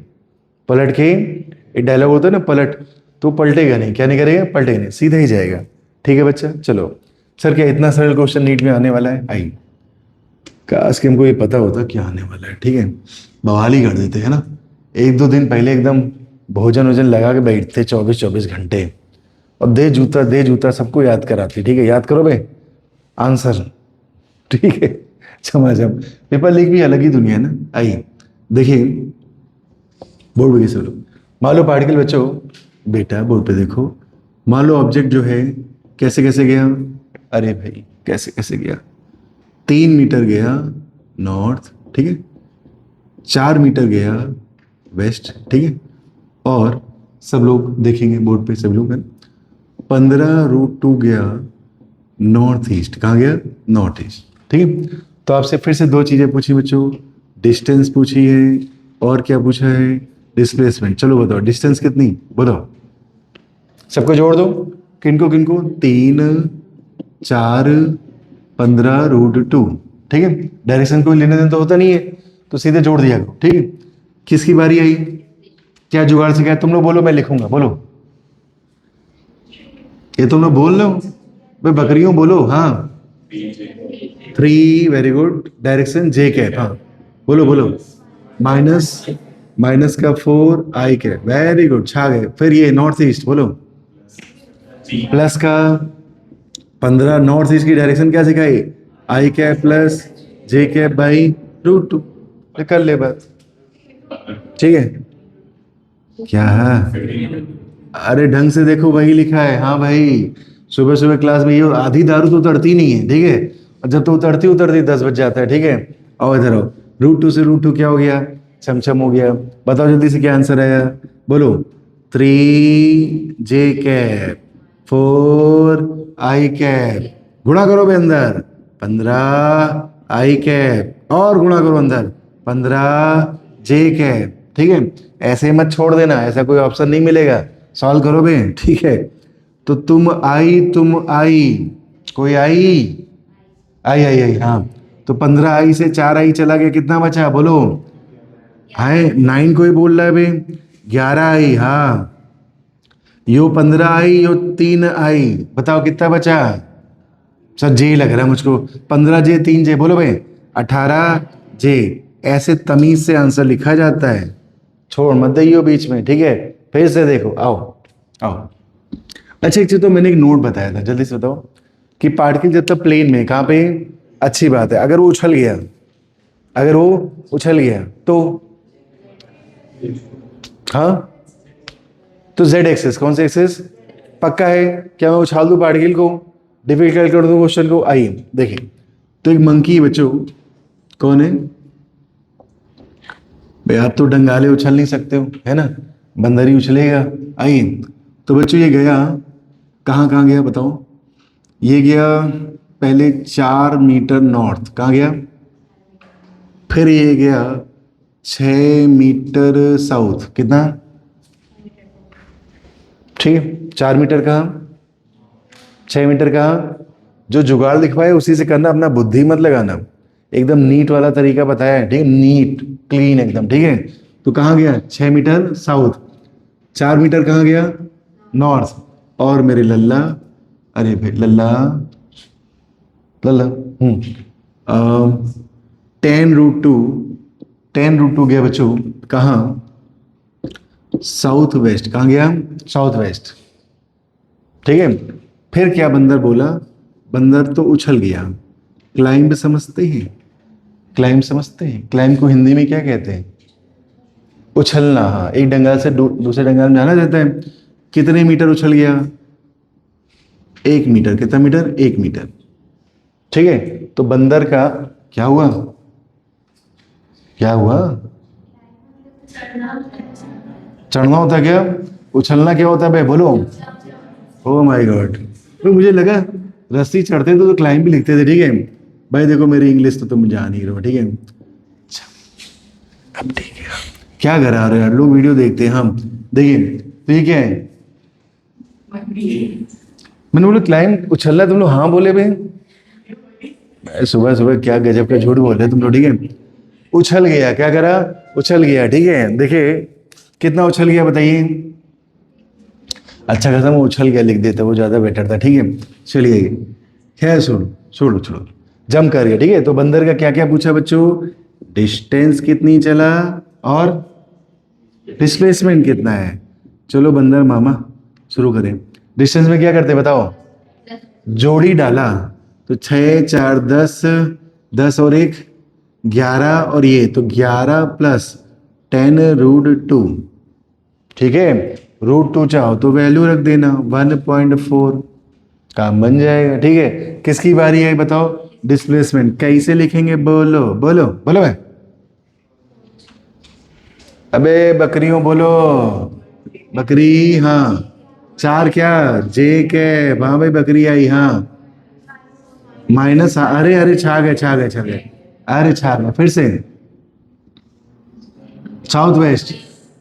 पलट के, एक डायलॉग होता है ना पलट, तो पलटेगा नहीं, क्या नहीं करेगा, पलटेगा नहीं, सीधा ही जाएगा। ठीक है बच्चा, चलो। सर क्या इतना सरल क्वेश्चन नीट में आने वाला है, आई काश कि हमको ये पता होता क्या आने वाला है। ठीक है, बवाल ही कर देते है ना, 1-2 दिन पहले एकदम भोजन वोजन लगा के बैठते 24-24 घंटे, और दे जूता सबको याद कराती। ठीक है, याद करो बे आंसर। ठीक है, झमाझम पेपर लीक भी अलग ही दुनिया है ना। आइए देखिए, बोर्ड पे कैसे लोग, मान लो पार्टिकल बच्चों, बेटा बोर्ड पे देखो, मान लो ऑब्जेक्ट जो है कैसे कैसे गया, अरे भाई कैसे कैसे गया, 3 मीटर गया नॉर्थ, ठीक है, 4 मीटर गया वेस्ट, ठीक है, और सब लोग देखेंगे बोर्ड पे, सब लोग है 15√2 गया नॉर्थ ईस्ट, कहाँ गया, नॉर्थ ईस्ट। ठीक है, तो आपसे फिर से 2 चीजें पूछी बच्चों, डिस्टेंस पूछी है और क्या पूछा है, डिस्प्लेसमेंट। चलो बताओ डिस्टेंस कितनी, बताओ, सबको जोड़ दो, किनको किनको, 3, 4, 15√2। ठीक है, डायरेक्शन को लेने देना तो होता नहीं है, तो सीधे जोड़ दिया करो। ठीक है, किसकी बारी आई, क्या जुगाड़ से क्या, तुम लोग बोलो, मैं लिखूंगा, बोलो, ये तुम लोग बोल लो भाई, बकरियों बोलो, हाँ 3, वेरी गुड, डायरेक्शन जे कैप, हाँ बोलो बोलो, माइनस का 4 आई कैप, वेरी गुड, छा गए। फिर ये नॉर्थ ईस्ट बोलो, प्लस का 15, नॉर्थ ईस्ट की डायरेक्शन क्या सिखाई, I cap plus J cap by √2, कर ले बात। ठीक है, क्या है, अरे ढंग से देखो वही लिखा है, हाँ भाई, सुबह सुबह क्लास में ये आधी दारू तो उतरती नहीं है। ठीक है, और जब तो उतरती 10 बज जाता है। ठीक है, आओ इधर आओ, √2 से √2 क्या हो गया, छमछम हो गया। बताओ जल्दी से क्या आंसर आया, बोलो, 3 जे कैप 4 आई कैप, गुणा करो बे अंदर, 15 आई कैप, और गुणा करो अंदर 15 जे कैप। ठीक है, ऐसे मत छोड़ देना, ऐसा कोई ऑप्शन नहीं मिलेगा, सॉल्व करो बे। ठीक है, तो तुम आई, कोई आई, आई, हाँ, तो 15 आई से 4 आई चला गया, कितना बचा बोलो, है 9 कोई बोल रहा है बे, 11 आई, हाँ यो 15 आई, यो 3 आई, बताओ कितना बचा? सर जे लग रहा है मुझको, 15 जे 3 जे, बोलो भाई 18 जे। ऐसे तमीज से आंसर लिखा जाता है, छोड़ मत दइयो बीच में, ठीक है। फिर से देखो, आओ आओ। अच्छा एक चीज तो मैंने एक नोट बताया था, जल्दी से बताओ कि पार्टिकल जब तक प्लेन में, कहाँ पे, अच्छी बात है, अगर वो उछल गया, अगर वो उछल गया तो, हाँ तो जेड एक्सेस, कौन सा एक्सेस? पक्का है? क्या मैं उछाल दूं पार्टिकल को, डिफिकल्ट कर दूं क्वेश्चन को? आइए देखिए, तो एक मंकी बच्चों, कौन है भाई? आप तो डंगाले उछल नहीं सकते हो, है ना, बंदर ही उछलेगा। आइए, तो बच्चों ये गया कहाँ कहाँ गया बताओ? ये गया पहले 4 मीटर नॉर्थ, कहाँ गया? फिर ये गया 6 मीटर साउथ, कितना? ठीक है, 4 मीटर कहाँ, 6 मीटर कहाँ? जो जुगाड़ लिखवाए उसी से करना, अपना बुद्धि मत लगाना, एकदम नीट वाला तरीका बताया है, ठीक है, नीट क्लीन एकदम, ठीक है। तो कहाँ गया? 6 मीटर साउथ, 4 मीटर कहाँ गया? नॉर्थ। और मेरे लल्ला, अरे भाई लल्ला, लल्ला 10√2, 10√2 गया बच्चों कहाँ? South west. कहाँ गया? साउथ वेस्ट, ठीक है। फिर क्या बंदर बोला? बंदर तो उछल गया। क्लाइंब समझते हैं? क्लाइंब समझते हैं? क्लाइंब को हिंदी में क्या कहते हैं? उछलना। हाँ, एक डंगाल से दूसरे डंगाल में जाना जाता है। कितने मीटर उछल गया? 1 मीटर। कितना मीटर? 1 मीटर, ठीक है। तो बंदर का क्या हुआ? क्या हुआ? चढ़ना होता क्या? उछलना क्या होता है भाई, बोलो? ओ माय गॉड, तो मुझे लगा रस्सी चढ़ते तो क्लाइंब भी लिखते थे, ठीक है भाई। देखो मेरी इंग्लिश तो तुम जान ही रहो, ठीक है। अब ठीक है, क्या करा रहे यार, लोग वीडियो देखते हैं हम। देखिए तो ये क्या है? मैंने बोला क्लाइंब उछलना, तुम लोग हाँ बोले भाई। सुबह सुबह क्या गजब का झूठ बोल रहे तुम लोग, ठीक है। उछल गया, क्या करा? उछल गया, ठीक है। देखिए कितना उछल गया बताइए? अच्छा खासा मैं उछल गया लिख देता, वो ज्यादा बेटर था, ठीक है। चलिए खैर छोड़ो छोड़ो छोड़ो, जम कर गया, ठीक है। तो बंदर का क्या क्या पूछा बच्चों? डिस्टेंस कितनी चला और डिस्प्लेसमेंट कितना है। चलो बंदर मामा शुरू करें। डिस्टेंस में क्या करते बताओ? जोड़ी डाला, तो 6 4 10, 10 और 1 11, और ये तो 11 प्लस 10√2, ठीक है। √2 चाहो तो वैल्यू रख देना 1.4, काम बन जाएगा, ठीक है। किसकी बारी है बताओ? डिस्प्लेसमेंट कैसे लिखेंगे, बोलो बोलो बोलो भाई। अबे बकरियों बोलो, बकरी, हाँ 4 क्या? जे कैप, हाँ भाई बकरी आई, हाँ माइनस, अरे अरे छा गए छा गए छा गए, अरे छा गए फिर से। साउथ वेस्ट,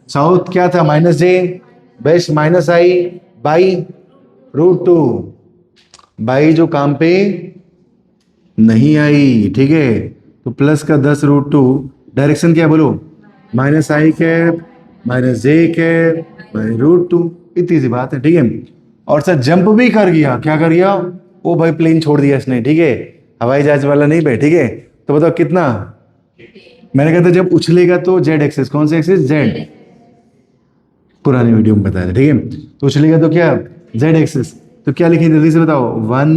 साउथ क्या था? -j, west -i by √2, by जो काम पे नहीं आई, ठीक है। तो प्लस का 10√2, डायरेक्शन क्या बोलो? -i cap -j cap by √2, इतनी सी बात है, ठीक है। और सर जंप भी कर गया, क्या कर गया? ओ भाई प्लेन छोड़ दिया इसने, ठीक है, हवाई जहाज वाला नहीं भाई, ठीक है। तो बताओ कितना? मैंने कहा था जब उछलेगा तो जेड एक्सेस, कौन सा एक्सेस? जेड, पुरानी वीडियो में बताया था, ठीक है। तो उछलेगा तो क्या? Z axis. तो क्या लिखें जल्दी से बताओ? 1,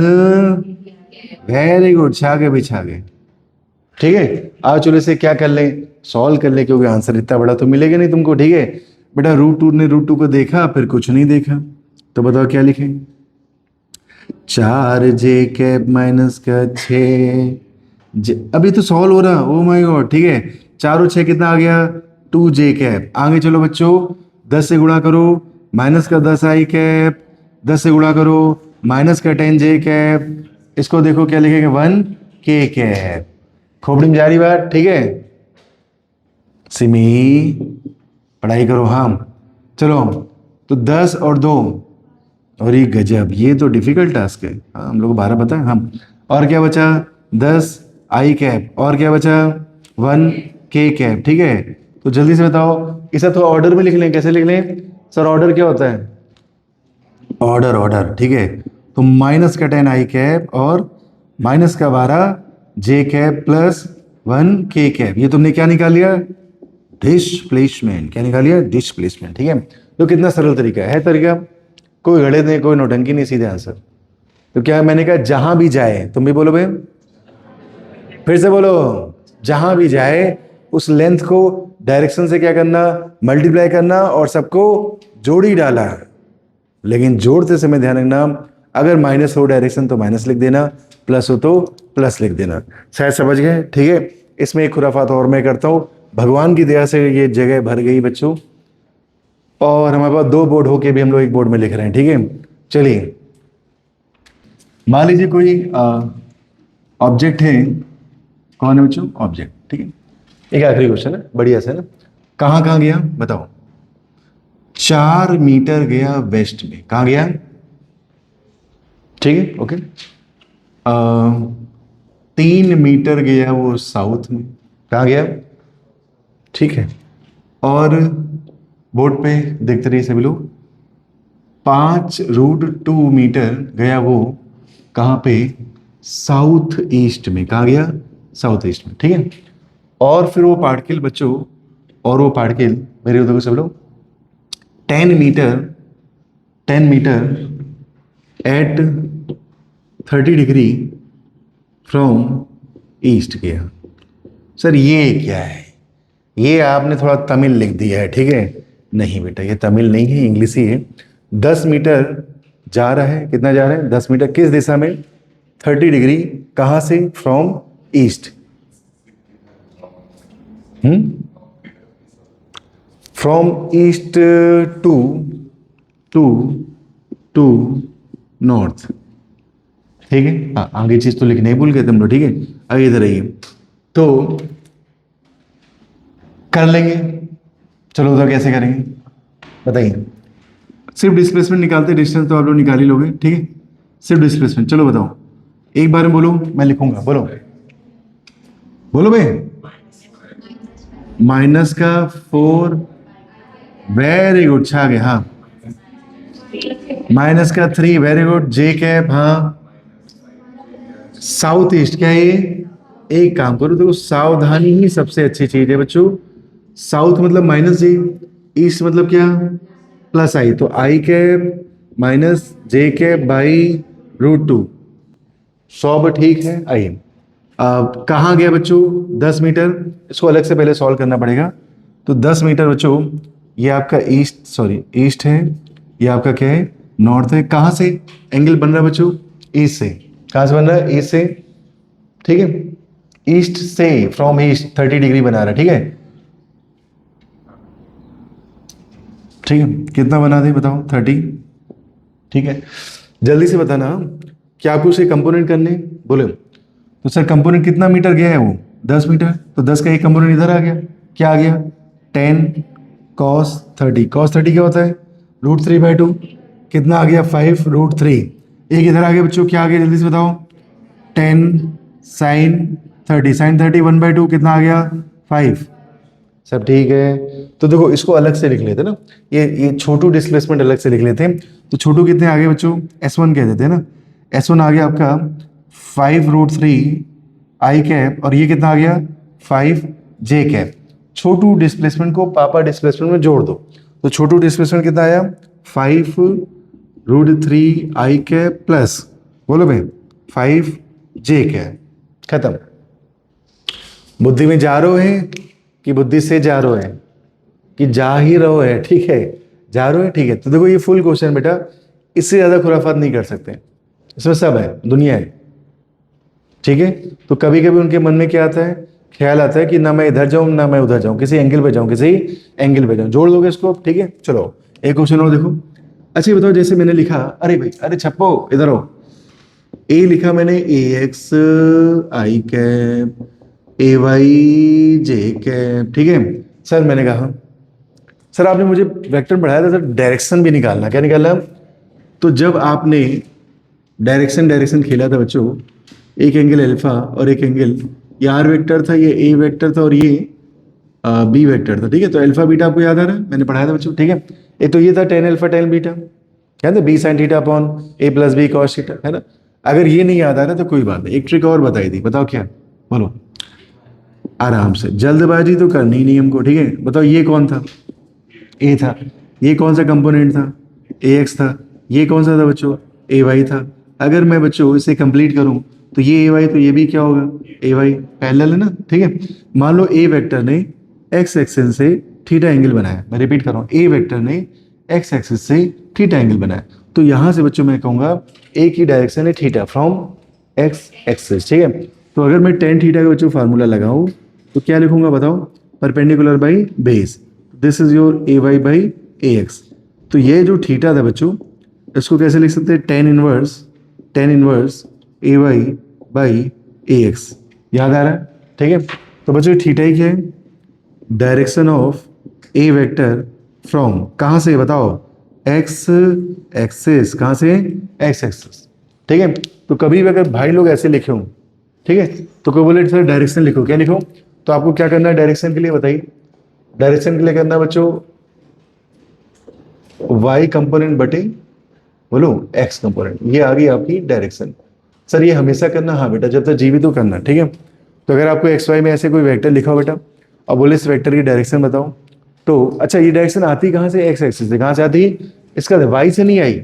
वेरी गुड, छा गए भाई छा गए, ठीक है। आओ चलो इसे क्या कर लें, सॉल्व कर ले, क्योंकि आंसर इतना बड़ा तो मिलेगा नहीं तुमको, ठीक है। बेटा √2 ने √2 को देखा, फिर कुछ नहीं देखा, तो बताओ क्या लिखें? 4 j कैप माइनस का 6, अभी तो सॉल्व हो रहा, ओ माय गॉड, ठीक है। 4 और 6 कितना आ गया? 2j cap. आगे चलो बच्चों, 10 से गुणा करो, माइनस का 10i कैप, 10 से गुणा करो, माइनस का 10j कैप, इसको देखो क्या लिखेंगे? 1k cap. खोपड़ी में जा रही बात, ठीक है। सिमी पढ़ाई करो, हाँ चलो। तो 10 और 2, और ये गजब, ये तो डिफिकल्ट टास्क है, हाँ हम लोग 12 बताएं हम। और क्या बचा? 10 i कैप, और क्या बचा? 1k कैप, ठीक है। तो जल्दी से बताओ, इसे तो ऑर्डर में लिख लें, कैसे लिख लें सर? ऑर्डर क्या होता है? ऑर्डर ऑर्डर, ठीक है। तो माइनस का 10 आई कैप और माइनस का 12 जे कैप प्लस 1 के कैप, ये तुमने क्या निकाल लिया? डिस्प्लेसमेंट। क्या निकाल लिया? डिस्प्लेसमेंट, ठीक है। तो कितना सरल तरीका है तरीका, कोई गणित नहीं, कोई नौटंकी नहीं, सीधे आंसर। तो क्या मैंने कहा जहां भी जाए, तुम भी बोलो भाई, फिर से बोलो, जहां भी जाए उस लेंथ को डायरेक्शन से क्या करना? मल्टीप्लाई करना और सबको जोड़ी डाला। लेकिन जोड़ते समय ध्यान रखना, अगर माइनस हो डायरेक्शन तो माइनस लिख देना, प्लस हो तो प्लस लिख देना। शायद समझ गए, ठीक है। इसमें एक खुराफात और मैं करता हूं, भगवान की दया से ये जगह भर गई बच्चों, और हमारे पास 2 बोर्ड होके भी हम लोग एक बोर्ड में लिख रहे हैं, ठीक है। चलिए, मान लीजिए कोई ऑब्जेक्ट है, कौन है बच्चों? ऑब्जेक्ट, ठीक है। एक आखिरी क्वेश्चन है, बढ़िया से ना, कहाँ कहाँ गया बताओ? 4 मीटर गया वेस्ट में, कहाँ गया? ठीक है, ओके। 3 मीटर गया वो साउथ में, कहाँ गया? ठीक है। और बोर्ड पे देखते रहिए सभी लोग, 5√2 मीटर गया वो कहाँ पे? साउथ ईस्ट में, कहाँ गया? साउथ ईस्ट में, ठीक है। और फिर वो पार्टिकल बच्चों, और वो पार्टिकल मेरे देखो सब लोग, 10 metre at 30 degree from east गया। सर ये क्या है? ये आपने थोड़ा तमिल लिख दिया है, ठीक है। नहीं बेटा, ये तमिल नहीं है, इंग्लिश ही है। 10 मीटर जा रहा है, कितना जा रहा है? 10 मीटर किस दिशा में? 30 डिग्री, कहां से? From east. From east to to to north, ठीक है। हाँ, आगे चीज तो लिखने ही भूल गए तुम लोग, ठीक है। आगे इधर आइए, तो कर लेंगे। चलो उधर कैसे करेंगे बताइए? सिर्फ डिस्प्लेसमेंट निकालते, डिस्टेंस तो आप लोग निकाल ही लोगे, ठीक है। सिर्फ डिस्प्लेसमेंट, चलो बताओ, एक बार में बोलो, मैं लिखूंगा, बोलो बोलो भाई। माइनस का 4, वेरी गुड, छा गया, हाँ। माइनस का 3, वेरी गुड, जे कैप, हाँ। साउथ ईस्ट, क्या है ये? एक काम करो, देखो सावधानी ही सबसे अच्छी चीज है बच्चों। साउथ मतलब माइनस जे, ईस्ट मतलब क्या? प्लस आई, तो आई कैप माइनस जे कैप बाई√2, सब ठीक है। आइए, अब कहाँ गया बच्चों? 10 मीटर, इसको अलग से पहले सॉल्व करना पड़ेगा। तो 10 मीटर बच्चों, ये आपका ईस्ट, सॉरी ईस्ट है, ये आपका क्या है? नॉर्थ है। कहाँ से एंगल बन रहा है बच्चों? ईस्ट से। कहाँ से बन रहा है? ईस्ट से, ठीक है। ईस्ट से, फ्रॉम ईस्ट 30 डिग्री बना रहा है, ठीक है। ठीक है, कितना बना दे बताओ? 30, ठीक है। जल्दी से बताना, क्या आपको उसे कंपोनेंट करने बोले? तो सर कंपोनेंट कितना मीटर गया है वो? 10 मीटर, तो 10 का एक कंपोनेंट इधर आ गया, क्या आ गया? 10 cos 30, cos 30 क्या होता है? √3/2, कितना आ गया? 5√3। एक इधर आ गया बच्चों, क्या आ गया जल्दी से बताओ? 10 sin 30, sin 30 1/2, कितना आ गया? 5। सब ठीक है। तो देखो इसको अलग से लिख लेते ना, ये छोटू डिस्प्लेसमेंट अलग से लिख लेते हैं। तो छोटू कितने आ गए बच्चों? S1 कह देते हैं ना। S1 आ गया आपका 5√3 आई कैप, और ये कितना आ गया? 5 जे कैप। छोटू डिस्प्लेसमेंट को पापा डिस्प्लेसमेंट में जोड़ दो, तो छोटू डिस्प्लेसमेंट कितना आया? 5√3 आई कैप प्लस, बोलो भाई, 5 जे कैप। खत्म। बुद्धि में जा रहे हैं कि बुद्धि से जा रहे हैं कि जा ही रहो है, ठीक है, जा रहे हैं, ठीक है। तो देखो ये फुल क्वेश्चन बेटा, इससे ज्यादा खुराफात नहीं कर सकते, इसमें सब है, दुनिया है, ठीक है। तो कभी कभी उनके मन में क्या आता है? ख्याल आता है कि ना मैं इधर जाऊं ना मैं उधर जाऊं, किसी एंगल पे जाऊं, किसी एंगल पे जाऊं, जोड़ लोगे इसको, ठीक है। चलो एक क्वेश्चन और देखो। अच्छा ये बताओ, जैसे मैंने लिखा, अरे भाई, अरे छप्पो इधर हो, ए लिखा मैंने AX आई कैप AY जे कैप, ठीक है। सर मैंने कहा, सर आपने मुझे वेक्टर पढ़ाया था, सर डायरेक्शन भी निकालना, क्या निकालना? तो जब आपने डायरेक्शन खेला था बच्चों, एक एंगल अल्फा और एक एंगल, ये आर वेक्टर था, ये ए वेक्टर था और ये बी वेक्टर था, ठीक है। तो अल्फा बीटा आपको याद आ रहा है, मैंने पढ़ाया था बच्चों, ठीक है। एक तो ये था tan अल्फा tan बीटा, कहते बी साइन थीटा अपॉन ए प्लस बी कॉस थीटा, है ना। अगर ये नहीं याद आ रहा तो कोई बात नहीं, एक ट्रिक और बताई थी, बताओ क्या, बोलो आराम से, जल्दबाजी तो करनी ही नहीं हमको, ठीक है। बताओ ये कौन था, ए था, ये कौन सा कंपोनेंट था, ए एक्स था, ये कौन सा था बच्चों, ए वाई था। अगर मैं बच्चों इसे कंप्लीट करूं तो ये ए वाई, तो ये भी क्या होगा, ए वाई, पैरेलल है ना, ठीक है। मान लो ए वेक्टर ने एक्स एक्सिस से थीटा एंगल बनाया, मैं रिपीट कर रहा हूँ, ए वेक्टर ने एक्स एक्सिस से थीटा एंगल बनाया, तो यहां से बच्चों मैं कहूंगा ए की डायरेक्शन है थीटा फ्रॉम एक्स एक्सिस, ठीक है। तो अगर मैं टेन थीटा का बच्चों फार्मूला लगाऊं तो क्या लिखूंगा बताओ, perpendicular by base, this is your A Y by A X. तो ये जो थीटा था बच्चों, इसको कैसे लिख सकते हैं, tan inverse A Y by A X, याद आ रहा है, ठीक है। तो बच्चों थीटा ही क्या है, direction of A vector from कहां से बताओ, एक्स एक्सिस, कहां से, एक्स एक्सिस, ठीक है। तो कभी भी अगर भाई लोग ऐसे लिखे हों, ठीक है, तो कोई बोले सर डायरेक्शन लिखो, क्या लिखो, तो आपको क्या करना है डायरेक्शन के लिए, बताइए। डायरेक्शन के लिए करना बच्चों y कंपोनेंट बटे, बोलो x कंपोनेंट, ये आ गई आपकी डायरेक्शन। सर ये हमेशा करना, हाँ बेटा, जब तक जीवित तो करना, ठीक है। तो अगर आपको एक्स वाई में ऐसे कोई वेक्टर लिखा हो बेटा और बोले इस वेक्टर की डायरेक्शन बताओ, तो अच्छा ये डायरेक्शन आती कहाँ से, एक्स एक्सिस से, कहाँ से आती, इसका वाई से नहीं आई।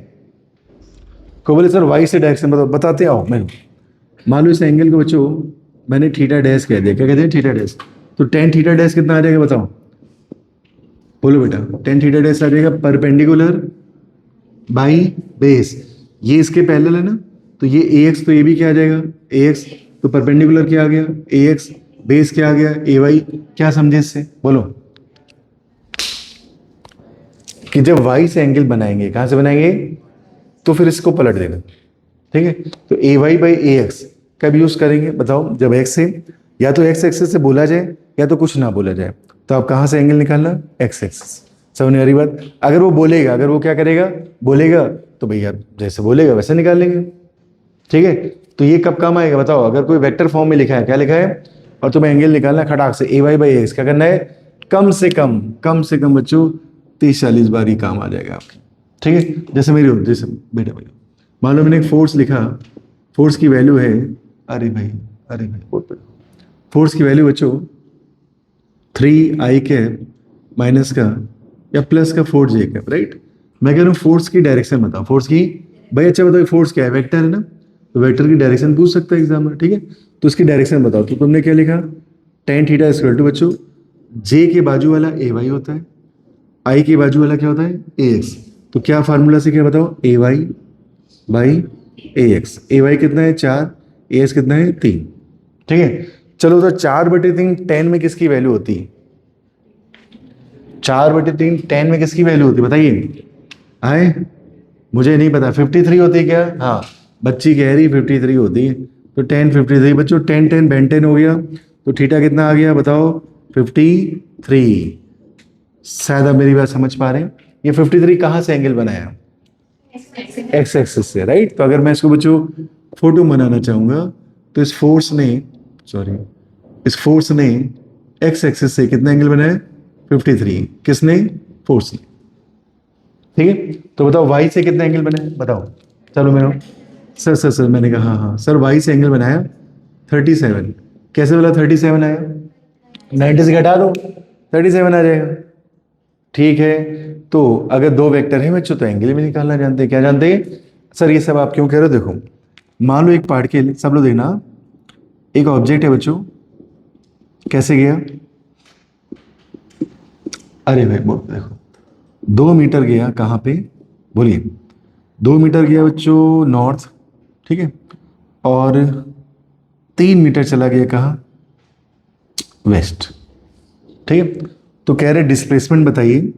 को बोले सर वाई से डायरेक्शन बताओ, बताते आओ। मैं मान लो इस एंगल को बच्चों मैंने थीटा डैश कह दिया, क्या कहते हैं थीटा डैश, तो टेन थीटा डैश कितना आ जाएगा बताओ, बोलो बेटा, टेन थीटा डैश आ जाएगा परपेंडिकुलर बाई बेस, ये इसके पैरेलल है ना, तो ये ए एक्स, तो ये भी क्या आ जाएगा ए एक्स, तो परपेंडिकुलर क्या आ गया ए एक्स, बेस क्या आ गया ए वाई। क्या समझे इससे, बोलो कि जब वाई से एंगल बनाएंगे, कहां से बनाएंगे, तो फिर इसको पलट देना, ठीक है। तो A Y by A x कब यूज करेंगे बताओ, जब एक्स से या तो एक्स एक्सिस से बोला जाए या तो कुछ ना बोला जाए, तो आप कहां से एंगल निकालना, एक्स एक्सिस। समझ आ रही बात। अगर वो बोलेगा, अगर वो क्या करेगा, बोलेगा, तो भैया जैसे बोलेगा वैसे निकाल लेंगे, ठीक है। तो ये कब काम आएगा बताओ, अगर कोई वेक्टर फॉर्म में लिखा है, क्या लिखा है, और तुम्हें एंगल निकालना खटाक से, ए वाई बाई एक्स, क्या करना है, कम से कम बच्चों 30-40 बार ही काम आ जाएगा आपके, ठीक है। जैसे मेरी, जैसे बेटा भाई मान लो मैंने एक फोर्स लिखा, फोर्स की वैल्यू है, अरे भाई फोर्स की वैल्यू बच्चों 3i कैप माइनस का या प्लस का 4j कैप, राइट। मैं कह रहा हूँ फोर्स की डायरेक्शन बताओ, फोर्स की, भाई अच्छा बताओ फोर्स क्या है, वेक्टर है ना, तो वेक्टर की डायरेक्शन पूछ सकता है एग्जाम में, ठीक है। तो उसकी डायरेक्शन बताओ, तो तुमने क्या लिखा, टेन थीटा इक्वल टू बच्चों जे के बाजू वाला ए वाई होता है, आई के बाजू वाला क्या होता है ए एक्स, तो क्या फार्मूला से क्या बताओ, A Y by A X, A Y कितना है 4, ए एक्स कितना है 3, ठीक है। चलो तो 4/3 10 में किसकी वैल्यू होती है, 4/3 10 में किसकी वैल्यू होती है बताइए, आए मुझे नहीं पता, 53 होती है क्या, हाँ बच्ची कह रही 53 होती है, तो 10 53 बच्चों 10 10 10 हो गया, तो थीटा कितना आ गया बताओ 53। शायद आप मेरी बात समझ पा रहे हैं, ये 53 कहाँ से एंगल बनाया, एक्स एक्सिस से, राइट। तो अगर मैं इसको बच्चों फोटो बनाना चाहूंगा तो इस फोर्स ने एक्स एक्सिस से कितना एंगल बनाया 53, किसने, फोर्स ने, ठीक है। तो बताओ वाई से कितना एंगल बनाया बताओ, चलो मेरा सर मैंने कहा हाँ सर वाई से एंगल बनाया 37, कैसे बोला 37 आया, 90 से घटा दो 37 आ जाएगा, ठीक है। तो अगर दो वेक्टर है बच्चों तो एंगल भी निकालना जानते हैं, क्या जानते हैं सर, ये सब आप क्यों कह रहे हो, देखो मान लो एक पार्टिकल, सब लोग देखना, एक ऑब्जेक्ट है बच्चों, कैसे गया, अरे भाई देखो 2 मीटर गया कहाँ पे, बोलिए 2 मीटर गया बच्चों नॉर्थ, ठीक है, और 3 मीटर चला गया कहाँ, वेस्ट, ठीक है। तो कह रहे डिस्प्लेसमेंट बताइए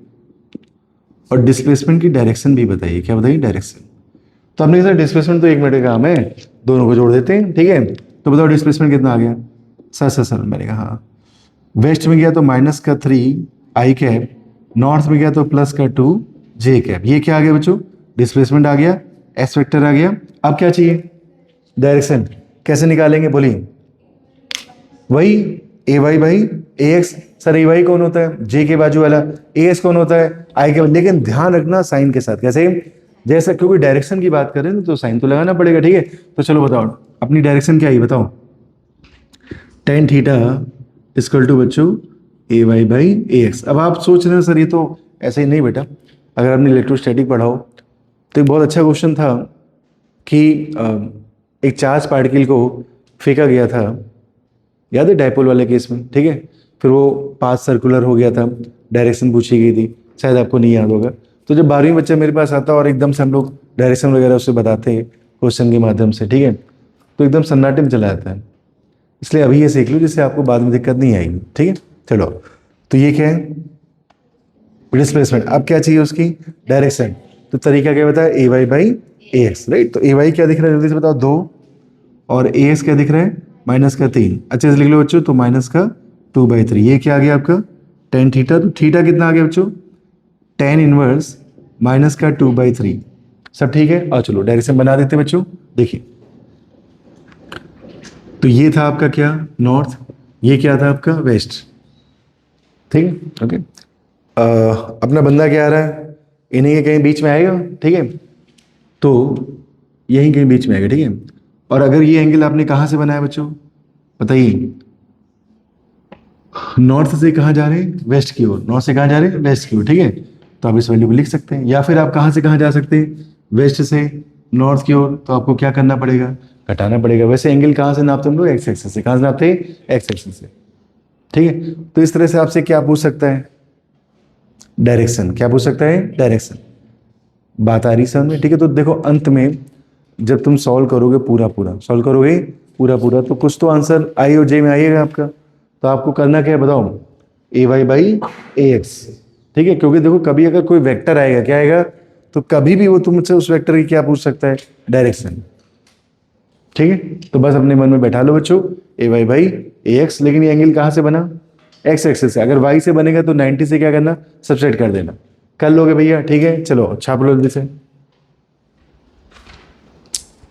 और डिस्प्लेसमेंट की डायरेक्शन भी बताइए, क्या बताइए डायरेक्शन। तो हमने कहा डिस्प्लेसमेंट तो 1 मिनट का काम है, दोनों को जोड़ देते हैं, ठीक है। तो बताओ डिस्प्लेसमेंट कितना आ गया, सर मैंने कहा हाँ, वेस्ट में गया तो -3i कैप, नॉर्थ में गया तो +2j कैप, ये क्या आ गया बच्चों, डिस्प्लेसमेंट आ गया, एस वेक्टर आ गया। अब क्या चाहिए, डायरेक्शन, कैसे निकालेंगे बोलिए, वही A Y by A X, sir A Y कौन होता है, जे के बाजू वाला, ए एक्स कौन होता है, आई के, लेकिन ध्यान रखना साइन के साथ, कैसे जैसा, क्योंकि डायरेक्शन की बात करें तो साइन तो लगाना पड़ेगा, ठीक है। तो चलो बताओ अपनी डायरेक्शन क्या आई बताओ। टेन थीटा इक्वल टू बच्चों ए वाई बाई ए एक्स। अब आप सोच रहे हो सर ये तो ऐसे ही नहीं बेटा, अगर आपने इलेक्ट्रोस्टैटिक पढ़ा हो तो एक बहुत अच्छा क्वेश्चन था कि एक चार्ज पार्टिकल को फेंका गया था, याद है डायपोल वाले केस में, ठीक है। फिर वो पाथ सर्कुलर हो गया था, डायरेक्शन पूछी गई थी, शायद आपको नहीं याद होगा। तो जब 12वीं बच्चा मेरे पास आता और एकदम से हम लोग डायरेक्शन वगैरह उससे बताते हैं क्वेश्चन के माध्यम से, ठीक है, तो एकदम सन्नाटे में चला जाता है। इसलिए अभी ये सीख लो जिससे आपको बाद में दिक्कत नहीं आएगी, ठीक है। चलो तो ये क्या है, डिस्प्लेसमेंट। अब क्या चाहिए उसकी, डायरेक्शन। तो तरीका क्या बताया, A Y by A X, right. तो ए वाई क्या दिख रहा है जल्दी से बताओ, 2, और ए एक्स क्या दिख रहा है, माइनस का 3। अच्छे से लिख लो बच्चों, तो माइनस का 2/3। ये क्या आ गया आपका टेन थीटा। तो थीटा कितना आ गया बच्चों, टेन इनवर्स माइनस का 2/3। सब ठीक है। और चलो डायरेक्शन बना देते बच्चों, देखिए। तो ये था आपका क्या, नॉर्थ, ये क्या था आपका वेस्ट, ठीक है। ओके, अपना बंदा क्या आ रहा है, इन्हीं के कहीं बीच में आएगा, ठीक है। तो यहीं कहीं बीच में आएगा, ठीक है। और अगर ये एंगल आपने कहाँ से बनाया बच्चों बताइए, नॉर्थ से कहाँ जा रहे हैं, वेस्ट की ओर। नॉर्थ से कहाँ जा रहे हैं, वेस्ट की ओर, ठीक है। तो आप इस वैल्यू को लिख सकते हैं, या फिर आप कहाँ से कहाँ जा सकते हैं, वेस्ट से नॉर्थ की ओर। तो आपको क्या करना पड़ेगा, घटाना पड़ेगा। वैसे एंगल कहाँ से नापते हम लोग, एक्स एक्सिस से। कहाँ से नापते हैं, एक्स एक्सिस से, ठीक है। तो इस तरह से आपसे क्या पूछ सकता है, डायरेक्शन। क्या पूछ सकता है, डायरेक्शन। बात आ रही समझ में, ठीक है। तो देखो अंत में जब तुम सॉल्व करोगे पूरा पूरा, सॉल्व करोगे पूरा पूरा, तो कुछ तो आंसर आई और जे में आइएगा आपका। तो आपको करना क्या है बताओ, A Y by A x, ठीक है। क्योंकि देखो कभी अगर कोई वेक्टर आएगा, क्या आएगा, तो कभी भी वो तुमसे उस वेक्टर की क्या पूछ सकता है, डायरेक्शन, ठीक है। तो बस अपने मन में बैठा लो बच्चों, ए वाई बाई ए एक्स। लेकिन ये एंगल कहाँ से बना, एक्स एक्सिस से। अगर वाई से बनेगा तो 90 से क्या करना, सब्सट्रैक्ट कर देना। कर लोगे भैया, ठीक है। चलो छाप लो जल्दी से।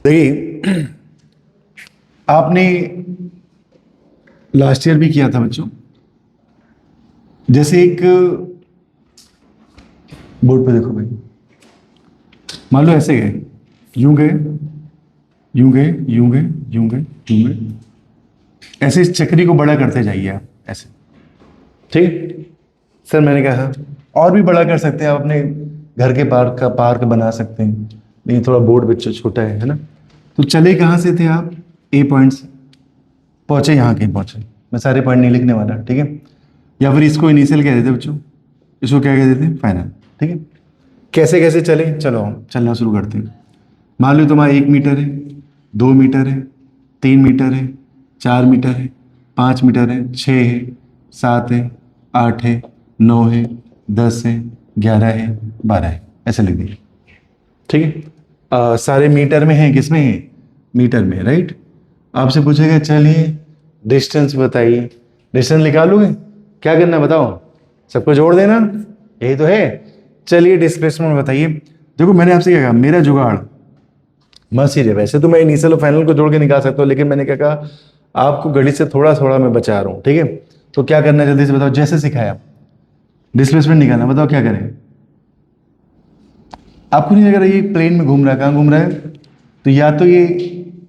देखिए आपने लास्ट ईयर भी किया था बच्चों, जैसे एक बोर्ड पे देखो भाई, मान लो ऐसे गए, यूं गए, यूं गए, यूं गए, यूं गए, यूं गए, ऐसे इस चक्री को बड़ा करते जाइए आप, ऐसे, ठीक। सर मैंने कहा और भी बड़ा कर सकते हैं आप, अपने घर के पार्क बना सकते हैं, लेकिन थोड़ा बोर्ड बच्चों छोटा है ना। तो चले कहाँ से थे आप, ए पॉइंट से, पहुंचे यहाँ कहीं पहुंचे। मैं सारे पॉइंट नहीं लिखने वाला, ठीक है। या फिर इसको इनिशियल कह देते बच्चों, इसको क्या कह देते हैं, फाइनल, ठीक है। कैसे कैसे चले, चलो हम चलना शुरू करते हैं। मान लो तुम्हारा 1 मीटर है, 2 मीटर है, 3 मीटर है, 4 मीटर है, 5 मीटर है, 6 है, 7 है, 8 है, 9 है, 10 है, 11 है, 12 है, ऐसे लिख दिए, ठीक है। सारे मीटर में हैं, किस में है, मीटर में, राइट। आपसे पूछेगा चलिए डिस्टेंस बताइए, डिस्टेंस निकाल लोगे, क्या करना बताओ, सबको जोड़ देना, यही तो है। चलिए डिस्प्लेसमेंट बताइए। देखो मैंने आपसे क्या कहा, मेरा जुगाड़ मस्त ही है। वैसे तो मैं इनिशियल और फाइनल को जोड़ के निकाल सकता हूँ, लेकिन मैंने क्या कहा, आपको गणित से थोड़ा थोड़ा मैं बचा रहा हूँ, ठीक है। तो क्या करना है जल्दी से बताओ, जैसे सिखाया डिस्प्लेसमेंट निकालना, बताओ क्या करें। आपको नहीं लग रहा ये प्लेन में घूम रहा है, कहाँ घूम रहा है, तो या तो ये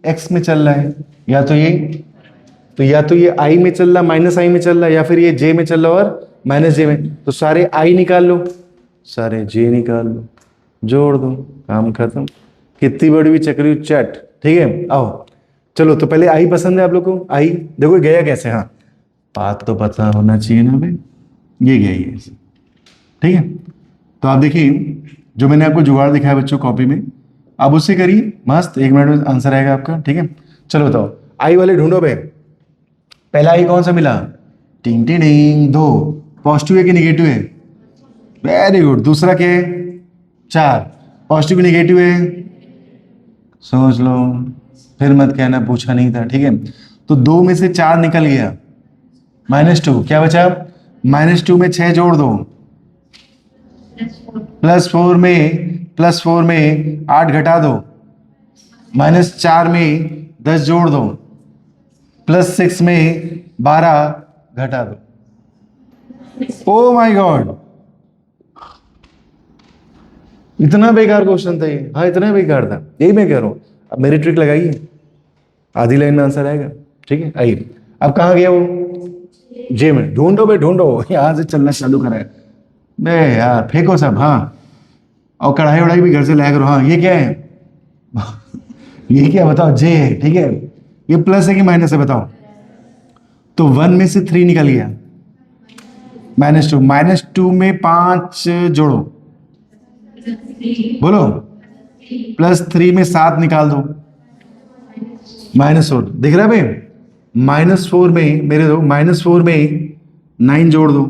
एक्स में चल रहा है, या तो ये आई में चल रहा, माइनस आई में चल रहा है, या फिर ये जे में चल रहा और माइनस जे में। तो सारे आई निकाल लो, सारे जे निकाल लो, जोड़ दो, काम खत्म। कितनी बड़ी भी चक्री चट, ठीक है। आओ चलो, तो पहले आई पसंद है आप लोग को, आई देखो गया कैसे, हाँ बात तो पता होना चाहिए ना भाई, ये गया ये, ठीक है। तो आप देखिए जो मैंने आपको जुगाड़ दिखाया बच्चों कॉपी में, आप उससे करिए मस्त, 1 मिनट में आंसर आएगा आपका, ठीक है। चलो बताओ आई वाले ढूंढो भाई। पहला आई कौन सा मिला, टिंग टिंग टिंग, 2 पॉजिटिव है कि निगेटिव है, वेरी गुड। दूसरा क्या है, 4 पॉजिटिव निगेटिव है, सोच लो, फिर मत कहना पूछा नहीं था, ठीक है। तो 2 में से 4 निकल गया, -2 क्या बचा, -2 में 6 जोड़ दो, +4 में 8 घटा दो, -4 में 10 जोड़ दो, +6 में 12 घटा दो। ओ माय गॉड, इतना बेकार क्वेश्चन था ये, हाँ इतना बेकार था, यही मैं कह रहा हूँ। अब मेरी ट्रिक लगाइए, आधी लाइन में आंसर आएगा। ठीक है, आइए। अब कहाँ गया वो? जे में। ढूंढो भाई ढूंढो, यहाँ से चलना चालू करा मैं यार, फेंको सब। हाँ, और कढ़ाई वढ़ाई भी घर से लाया करो। हाँ, ये क्या है? ये क्या बताओ? जे है, ठीक है। ये प्लस है कि माइनस है बताओ? तो 1 में से 3 निकल गया, -2। -2 में 5 जोड़ो, बोलो। +3 में 7 निकाल दो, -4। दिख रहा है भाई? -4 में मेरे दो, -4 में 9 जोड़ दो,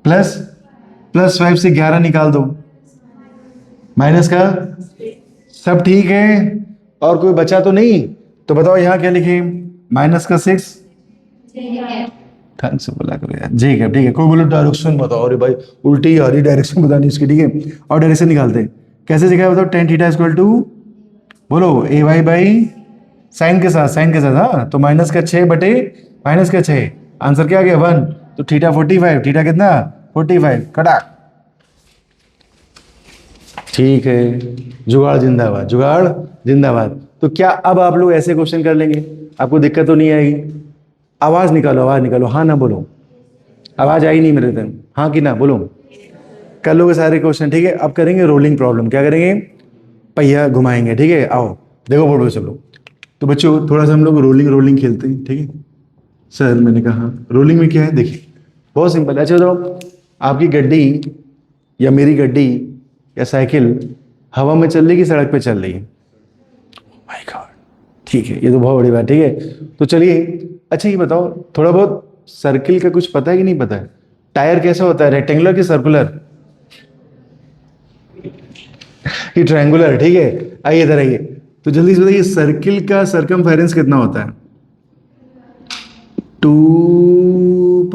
+5 से 11 निकाल दो, माइनस का। सब ठीक है, और कोई बचा तो नहीं? तो बताओ यहाँ क्या लिखे? -6। ढंग से बोला करो यार। ठीक है, ठीक है। कोई बोलो डायरेक्शन बताओ, अरे भाई उल्टी आ रही डायरेक्शन बतानी इसकी, ठीक है। और डायरेक्शन निकालते हैं, कैसे सीखा है बताओ? tan थीटा इक्वल टू, बोलो, ay बाई साइन के साथ, साइन के साथ। हाँ, तो -6 बटे -6, आंसर क्या आ गया? 1। तो थीटा 45, थीटा कितना? 45 कटा। ठीक है, जुगाड़ जिंदाबाद, जुगाड़ जिंदाबाद। तो क्या अब आप लोग ऐसे क्वेश्चन कर लेंगे? आपको दिक्कत तो नहीं आएगी? आवाज निकालो, आवाज निकालो, हाँ ना बोलो। आवाज आई नहीं मेरे तक, हाँ कि ना बोलो। कर लोगे सारे क्वेश्चन, ठीक है। अब करेंगे रोलिंग प्रॉब्लम। क्या करेंगे? पहिया घुमाएंगे, ठीक है। आओ देखो बोर्ड पे सब लोग। तो बच्चों थोड़ा सा हम लोग रोलिंग रोलिंग खेलते हैं, ठीक है। सर मैंने कहा रोलिंग में क्या है, देखिए बहुत सिंपल है। अच्छा बताओ, आपकी गड्डी या मेरी गड्डी या साइकिल हवा में चल रही कि सड़क पे चल रही है? माय गॉड, ठीक है, ये तो बहुत बड़ी बात, ठीक है। तो चलिए, अच्छा ये बताओ, थोड़ा बहुत सर्किल का कुछ पता है कि नहीं पता है? टायर कैसा होता है, रेक्टेंगुलर कि सर्कुलर कि ट्रायंगुलर? ठीक है, आइए इधर आइए। तो जल्दी से बताइए, सर्किल का सरकमफेरेंस कितना होता है? 2πr,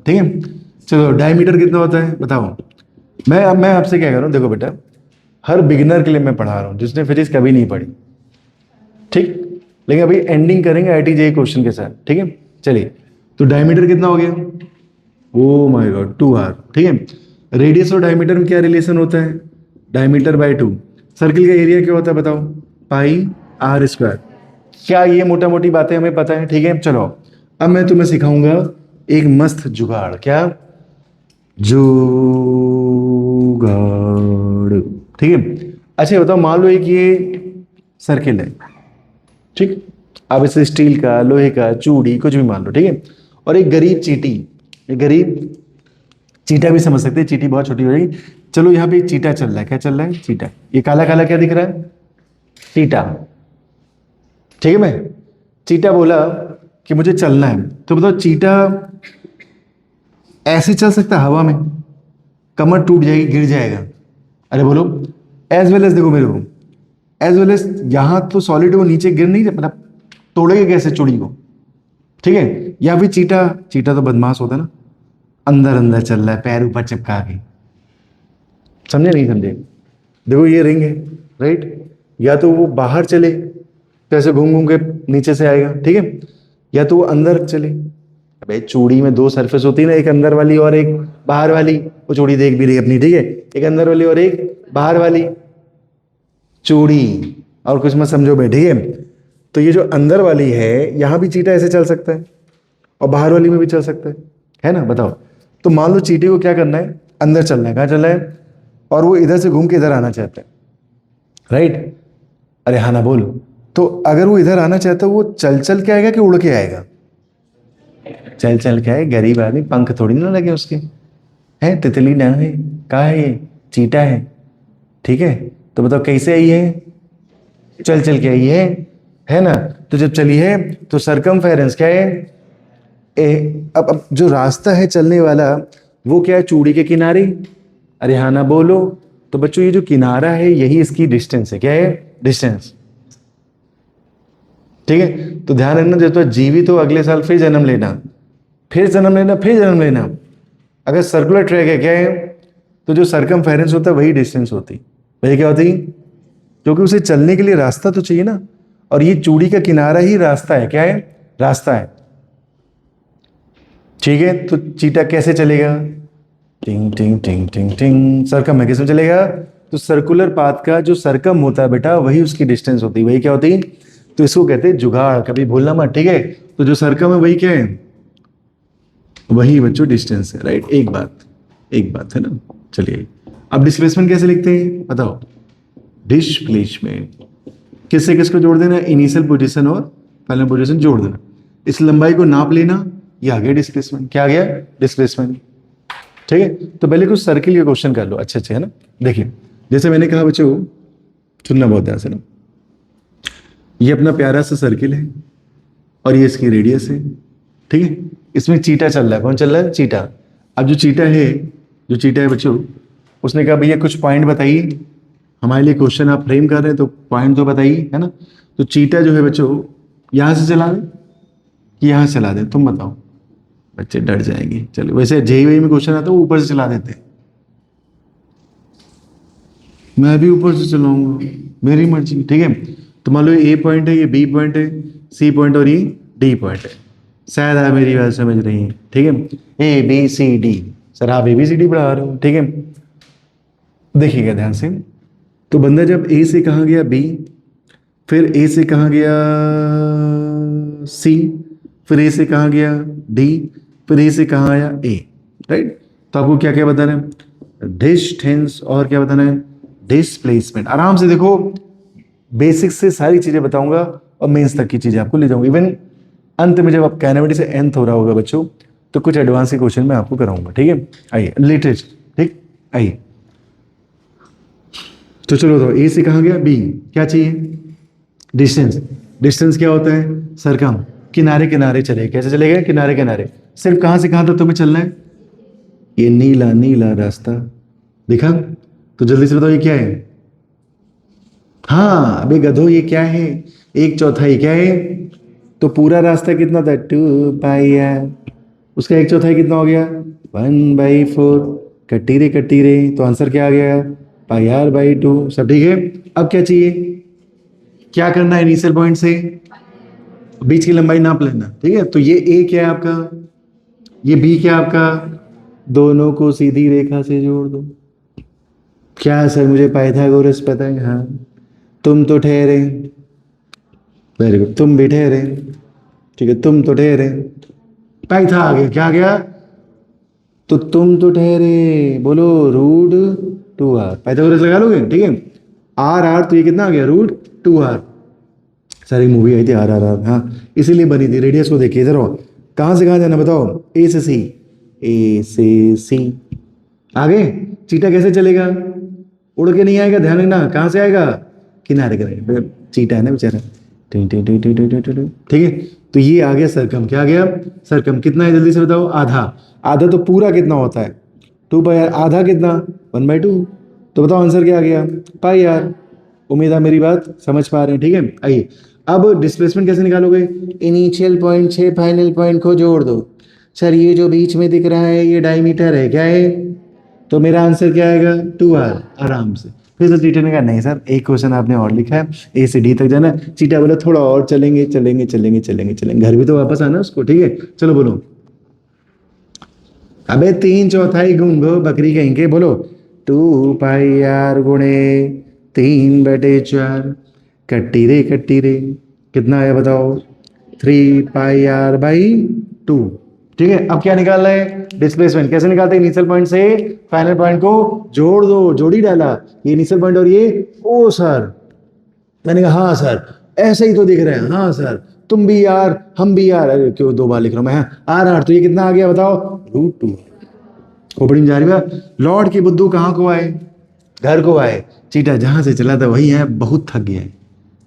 ठीक है। चलो डायमीटर कितना होता है बताओ? मैं आपसे क्या कर रहा हूँ, देखो बेटा, हर बिगिनर के लिए मैं पढ़ा रहा हूँ जिसने फिजिक्स कभी नहीं पढ़ी, ठीक। लेकिन अभी एंडिंग करेंगे IIT JEE क्वेश्चन के साथ, ठीक है। चलिए, तो डायमीटर कितना हो गया? ओ माय गॉड, 2r, ठीक है। रेडियस और डायमीटर में क्या रिलेशन होता है? Diameter by 2। सर्किल का एरिया क्या होता है बताओ? πr²। क्या ये मोटा मोटी बातें हमें पता है? ठीक है, चलो अब मैं तुम्हें सिखाऊंगा एक मस्त जुगाड़। क्या जुगाड़? ठीक है। अच्छा बताओ, मान लो एक ये सर्किल है, ठीक। अब इसे स्टील का, लोहे का, चूड़ी, कुछ भी मान लो, ठीक है। और एक गरीब चींटी, एक गरीब चींटा भी समझ सकते हैं, चींटी बहुत छोटी हो जाएगी। चलो यहाँ पे चींटा चल रहा है, क्या चल रहा है? चींटा। ये काला काला क्या दिख रहा है? चींटा, ठीक है। मैं चींटा बोला कि मुझे चलना है, तो बताओ चींटा ऐसे चल सकता है हवा में? कमर टूट जाएगी, गिर जाएगा। अरे बोलो, एज वेल एज, देखो मेरे को, एज वेल एज यहां तो सॉलिड वो नीचे गिर नहीं, मतलब तोड़ेगा कैसे चूड़ी को, ठीक है। या फिर चींटा, चींटा तो बदमाश होता है ना, अंदर अंदर चल रहा है, पैर ऊपर चिपका के। समझे नहीं समझे? देखो ये रिंग है, राइट। या तो वो बाहर चले तो ऐसे घूम घूम के नीचे से आएगा, ठीक है। या तो वो अंदर चले। अबे चूड़ी में 2 सरफेस होती है ना, एक अंदर वाली और एक बाहर वाली। वो चूड़ी देख भी रही है अपनी, ठीक है। एक अंदर वाली और एक बाहर वाली चूड़ी, और कुछ मत समझो भाई, ठीक है। तो ये जो अंदर वाली है, यहां भी चींटा ऐसे चल सकता है और बाहर वाली में भी चल सकता है ना? बताओ। तो मान लो चींटी को क्या करना है? अंदर चलना है। कहाँ चलना है? और वो इधर से घूम के इधर आना चाहता है, राइट। अरे हाँ ना बोल। तो अगर वो इधर आना चाहता है, वो चल चल के आएगा कि उड़ के आएगा? चल चल के आए, गरीब आदमी, पंख थोड़ी ना लगे उसके, है तितली ना है, कहाँ है ये? चींटा है, ठीक है। तो बताओ कैसे आई है? चल चल के आई है ना। तो जब चली है तो सरकमफेरेंस क्या है? अब जो रास्ता है चलने वाला, वो क्या है? चूड़ी के किनारे। अरे हाँ ना बोलो। तो बच्चों ये जो किनारा है, यही इसकी डिस्टेंस है। क्या है? डिस्टेंस, ठीक है। तो ध्यान रखना, जब तो जीवित हो अगले साल फिर जन्म लेना, फिर जन्म लेना, फिर जन्म लेना। अगर सर्कुलर ट्रैक है, क्या है? तो जो सरकमफेरेंस होता है वही डिस्टेंस होती। वही क्या होती? क्योंकि उसे चलने के लिए रास्ता तो चाहिए ना, और ये चूड़ी का किनारा ही रास्ता है। क्या है? रास्ता है, ठीक है। तो चींटा कैसे चलेगा? टिंग टिंग टिंग टिंग टिंग, सरकम है, किसमें चलेगा? तो सर्कुलर पाथ का जो सरकम होता है बेटा, वही उसकी डिस्टेंस होती है, वही क्या होती है? तो इसको कहते हैं जुगाड़, कभी भूलना मत, ठीक है? तो जो सरकम है वही क्या है? वही बच्चों डिस्टेंस है, राइट? एक बात है ना। चलिए, अब डिस्प्लेसमेंट कैसे लिखते हैं बताओ? डिस्प्लेसमेंट किससे किसको जोड़ देना? इनिशियल पोजीशन और फाइनल पोजीशन जोड़ देना। इस लंबाई को नाप लेना, ये आ गया डिस्प्लेसमेंट। क्या आ गया? डिस्प्लेसमेंट। ठीक है, तो पहले कुछ सर्किल के क्वेश्चन कर लो अच्छे अच्छे, है ना? देखिए, जैसे मैंने कहा बच्चों, सुनना बहुत ध्यान से ना, ये अपना प्यारा सा सर्किल है और ये इसकी रेडियस है, ठीक है? इसमें चीटा चल रहा है। कौन चल रहा है? चीटा। अब जो चीटा है बच्चों, उसने कहा भैया कुछ पॉइंट बताइए, हमारे लिए क्वेश्चन आप फ्रेम कर रहे हैं तो पॉइंट तो बताइए, है ना? तो चीटा जो है बच्चों, यहां से चला दें कि यहां से चला दें, तुम बताओ। बच्चे डर जाएंगे। चलो, वैसे जेईई में क्वेश्चन आता है वो ऊपर से चला देते हैं, मैं भी ऊपर से चलाऊंगा, मेरी मर्जी, ठीक है? तो मान लो ए पॉइंट है, ये बी पॉइंट है, सी पॉइंट और ये डी पॉइंट है। शायद आप मेरी बात समझ रही हैं, ठीक है? A B C D, sir आप ए बी सी डी पढ़ा रहे हो, ठीक है? देखिएगा ध्यान से। तो बंदा जब ए से कहाँ गया? बी, फिर ए से कहाँ गया? सी, फिर ए से कहाँ गया? डी, फिर ए से कहाँ आया? ए, राइट? तो आपको क्या क्या बताना है? डिस्टेंस और क्या बताना है? डिस्प्लेसमेंट। आराम से देखो, बेसिक्स से सारी चीजें बताऊंगा और मेंस तक की चीजें आपको ले जाऊंगा। इवन अंत में जब आप काइनेमेटिक्स से एंथ हो रहा होगा बच्चों, तो कुछ एडवांस के क्वेश्चन मैं आपको कराऊंगा, ठीक है? आइए, लेटेस्ट, ठीक, आइए। तो चलो, तो ए से कहाँ गया? बी, क्या चाहिए? डिस्टेंस। डिस्टेंस क्या होता है? सरकम। किनारे किनारे चले, कैसे चलेगा? किनारे किनारे। सिर्फ कहां से कहां तक तुम्हें चलना है? ये नीला नीला रास्ता दिखा? तो जल्दी से बताओ ये क्या है? हाँ अबे गधो, ये क्या है? 1/4 क्या है? तो पूरा रास्ता कितना था? 2 पाई आर। उसका 1/4 कितना हो गया? 1/4। कट्टी रे, तो आंसर क्या आ गया? πr/2। सब ठीक है? अब क्या चाहिए? क्या करना है? इनिशियल पॉइंट से बीच की लंबाई नाप लेना, ठीक है? तो ये ए क्या है आपका, ये बी क्या आपका, दोनों को सीधी रेखा से जोड़ दो। क्या सर मुझे पाइथागोरस पता है? हाँ, तुम तो ठहरे, वेरी गुड, तुम भी ठहरे, ठीक है, तुम तो ठहरे। पाइथा आ गया, क्या आ गया? तो तुम तो ठहरे, बोलो √2r। पाइथागोरस लगा लोगे, ठीक है? आर, तो ये कितना आ गया? √2r। सारी मूवी आई थी RRR, हाँ, इसीलिए बनी थी। रेडियस को देखिए, इधर आओ। कहाँ से कहाँ जाना बताओ? ए से सी, ए से सी। आगे चीटा कैसे चलेगा? उड़ के नहीं आएगा, ध्यान रखना। कहाँ से आएगा? किनारे किनारे। चीटा है ना बेचारा, ठीक है? तो ये आ गया सरकम। क्या आ गया? सरकम। कितना है जल्दी से बताओ? आधा। आधा तो पूरा कितना होता है? 2 पाई आर। आधा कितना? 1/2। तो बताओ आंसर क्या आ गया? πr। उम्मीद है मेरी बात समझ पा रहे हैं, ठीक है? आइए, अब डिस्प्लेसमेंट कैसे निकालोगे? इनिशियल पॉइंट से फाइनल पॉइंट को जोड़ दो। सर ये जो बीच में दिख रहा है ये डायमीटर है, क्या है? तो मेरा आंसर क्या आएगा? 2r। आराम से। फिर तो चीटा ने कहा नहीं सर, एक क्वेश्चन आपने और लिखा है, ए से डी तक जाना है। चीटा बोला थोड़ा और चलेंगे चलेंगे चलेंगे चलेंगे चलेंगे, घर भी तो वापस आना उसको, ठीक है? चलो बोलो। अबे 3/4 घूंगो बकरी कहीं के, बोलो। 2 पाई आर गुणे 3/4। कट्टी रे, कितना आया बताओ? 3 πr/2। ठीक है, अब क्या निकालना है? डिस्प्लेसमेंट। कैसे निकालते हैं? इनिशियल पॉइंट से फाइनल पॉइंट को जोड़ दो। जोड़ी डाला, ये इनिशियल पॉइंट और ये। ओ सर, मैंने कहा हाँ सर, ऐसे ही तो दिख रहे हैं। हाँ सर, तुम भी यार, हम भी यार। अरे क्यों 2 बार लिख रहा हूं मैं? आर, तो ये कितना आ गया बताओ? √2। खोपड़ी में जा रही बात। लॉर्ड की बुद्धू कहाँ को आए? घर को आए। चीटा जहां से चला था वही है, बहुत थक गया है,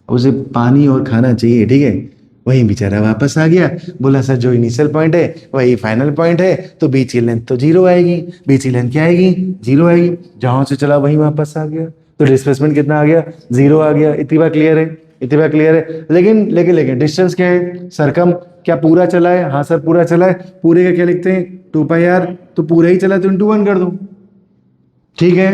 उसे पानी और खाना चाहिए, ठीक है? वही बेचारा वापस आ गया। बोला सर जो इनिशियल पॉइंट है वही फाइनल पॉइंट है, तो बीच की लेंथ तो 0 आएगी। बीच की लेंथ क्या आएगी? 0 आएगी। जहां से चला वहीं वापस आ गया, तो डिस्प्लेसमेंट कितना आ गया? 0 आ गया। इतनी बात क्लियर है? इतनी बात क्लियर है? लेकिन लेकिन लेकिन डिस्टेंस क्या है? सरकम। क्या पूरा चला है? हाँ सर पूरा चला है। पूरे का क्या लिखते हैं? 2 πr। तो पूरा ही चला तो × 1 कर दो, ठीक है?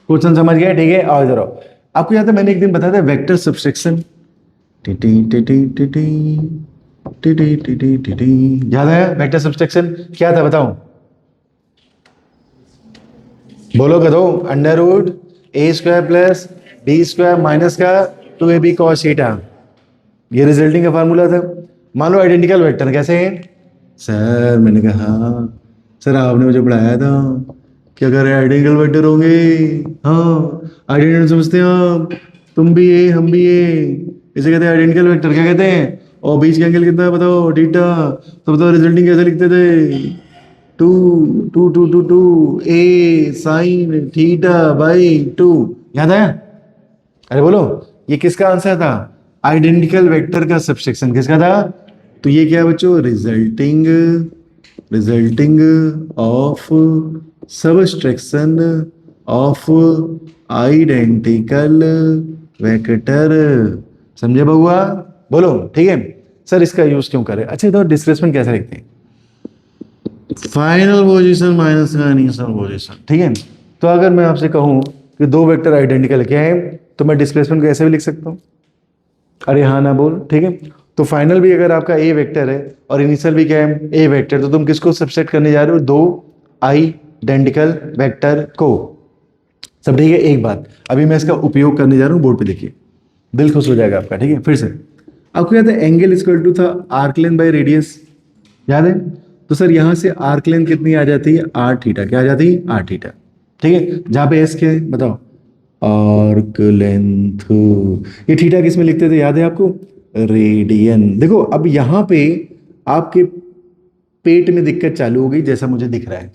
क्वेश्चन समझ गए? ठीक है, आओ इधर आओ। आपको याद है मैंने एक दिन बताया था वेक्टर सब्सट्रैक्शन? याद है वेक्टर सब्सट्रैक्शन क्या था बताओ? बोलो करो, under root A square plus B square minus का 2ab cos थीटा, ये रिजल्टिंग का फार्मूला था। मान लो आइडेंटिकल वेक्टर कैसे हैं सर, मैंने कहा हाँ सर आपने मुझे पढ़ाया था कि अगर आइडेंटिकल वेक्टर होंगे, हाँ आइडेंटिकल समझते हैं आप, तुम भी ये हम भी ये, इसे कहते हैं आइडेंटिकल वेक्टर। क्या कहते हैं? और बीच का एंगल कितना है बताओ, थीटा। तो बताओ रिजल्टिंग कैसे लिखते थे, two to to to two A sine theta by two, याद है? अरे बोलो, ये किसका आंसर था? आइडेंटिकल वेक्टर का सबसेक्शन किसका था? तो ये क्या है बच्चों, resulting of subtraction of identical vector. समझे बहुआ? बोलो ठीक है सर, इसका यूज क्यों करें? अच्छा तो डिस्प्लेसमेंट कैसे लिखते हैं? फाइनल पोजीशन माइनस का इनिशियल पोजीशन, ठीक है। तो अगर मैं आपसे कहूं कि दो वेक्टर आइडेंटिकल क्या है, तो मैं डिस्प्लेसमेंट को ऐसे भी लिख सकता हूं। अरे हाँ ना बोल, ठीक है। तो फाइनल भी अगर आपका ए वेक्टर है और इनिशियल भी क्या है, ए वेक्टर, तो तुम किसको सबसेट करने जा रहे हो? दो आइडेंटिकल वेक्टर को। सब ठीक है। एक बात अभी मैं इसका उपयोग करने जा रहा हूं, बोर्ड पे देखिए, दिल खुश हो जाएगा आपका, ठीक है। फिर से आपको याद है एंगल इक्वल टू था आर्क लेंथ बाई रेडियस, याद है? तो सर यहां से आर्क लेंथ कितनी आ जाती है? R theta. क्या आ जाती है? आर थीटा, ठीक है। जहां पे एस क्या है बताओ? Arc length. ये थीटा किस में लिखते थे, याद है आपको? रेडियन। देखो अब यहां पे आपके पेट में दिक्कत चालू हो गई, जैसा मुझे दिख रहा है,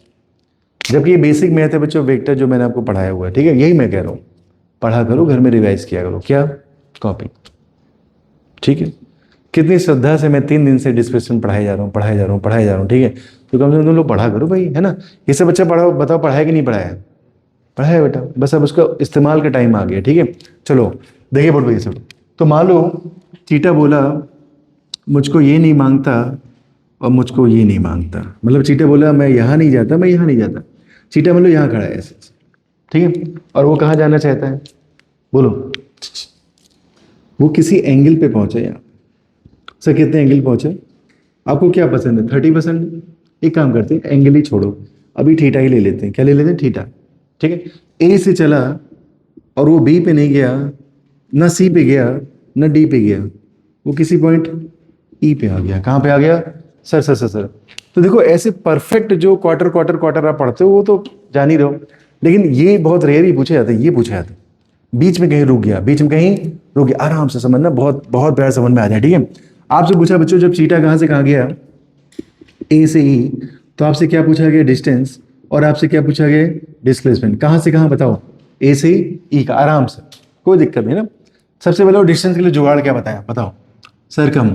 जबकि ये बेसिक मैथ है बच्चों, वेक्टर जो मैंने आपको पढ़ाया हुआ है, ठीक है। यही मैं कह रहा हूं, पढ़ा करो, घर में रिवाइज किया करो। क्या? कॉपी, ठीक है। कितनी श्रद्धा से मैं 3 दिन से डिस्प्लेसमेंट पढ़ाई जा रहा हूँ, ठीक है। तो कम से कम तुम लोग पढ़ा करो भाई, है ना। ये सब बच्चा पढ़ाओ, बताओ पढ़ाया कि नहीं पढ़ाया? पढ़ाया बेटा, बस अब उसका इस्तेमाल का टाइम आ गया, ठीक है। चलो देखिए बोल भाई सब। तो मान लो चीटा बोला मुझको ये नहीं मांगता और मुझको ये नहीं मांगता, मतलब चीटा बोला मैं यहाँ नहीं जाता, मैं यहाँ नहीं जाता। चीटा मतलब यहाँ खड़ा है ऐसे, ठीक है। और वो कहाँ जाना चाहता है? बोलो। वो किसी एंगल पे पहुंचे यहाँ। सर कितने एंगल पहुंचे? आपको क्या पसंद है? 30%? एक काम करते हैं, एंगल ही छोड़ो, अभी थीटा ही ले लेते हैं। क्या ले लेते हैं? थीटा, ठीक है। ए से चला और वो बी पे नहीं गया, ना सी पे गया, ना डी पे गया, वो किसी पॉइंट ई पे आ गया। कहाँ पे आ गया? सर तो देखो ऐसे परफेक्ट जो क्वार्टर आप पढ़ते हो वो तो जान ही रहो, लेकिन ये बहुत रेयर ही पूछे जाते हैं। ये पूछा जाता है बीच में कहीं रुक गया, आराम से समझना, बहुत बहुत प्यार समझ में आ जाए, ठीक है। आपसे पूछा बच्चों जब चीटा कहाँ से कहाँ गया, ए से ई, तो आपसे क्या पूछा गया? डिस्टेंस। और आपसे क्या पूछा गया? डिस्प्लेसमेंट। कहाँ से कहाँ बताओ? ए से ई का, आराम से, कोई दिक्कत नहीं ना। सबसे पहले डिस्टेंस के लिए जुगाड़ क्या बताया? बताओ। सरकम,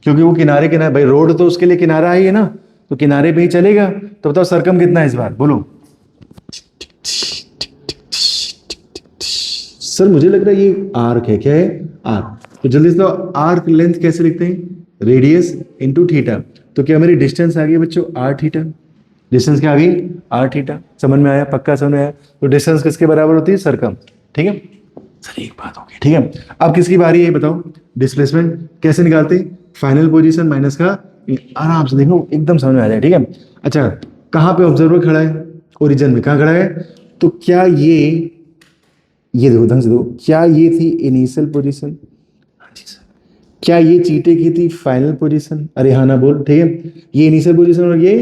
क्योंकि वो किनारे भाई, रोड तो उसके लिए किनारा ही है ना, तो किनारे पे ही चलेगा। तो बताओ सरकम कितना है इस बार? बोलो। सर मुझे लग रहा है ये आर्क है। क्या है? आर्क। तो जल्दी से आर्क लेंथ कैसे लिखते हैं? Radius into theta. तो क्या मेरी डिस्टेंस आ गई बच्चों? Are theta. डिस्टेंस क्या आ गई? R theta. समझ में आया? पक्का समझ में आया? तो डिस्टेंस किसके बराबर होती है? सरकम, ठीक है। सर एक बात होगी, ठीक है। अब किसकी बारी है बताओ? डिस्प्लेसमेंट कैसे निकालते? फाइनल पोजीशन माइनस का, आराम से देखो एकदम समझ में आ जाए, ठीक है। अच्छा कहाँ पे ऑब्जर्वर खड़ा है? ओरिजिन में। कहाँ खड़ा है? तो क्या ये देखो ढंग से देखो, क्या ये थी इनिशियल पोजीशन? हाँ जी सर। क्या ये चीटे की थी फाइनल पोजीशन? अरे हाँ ना बोल, ठीक है। ये इनिशियल पोजीशन और ये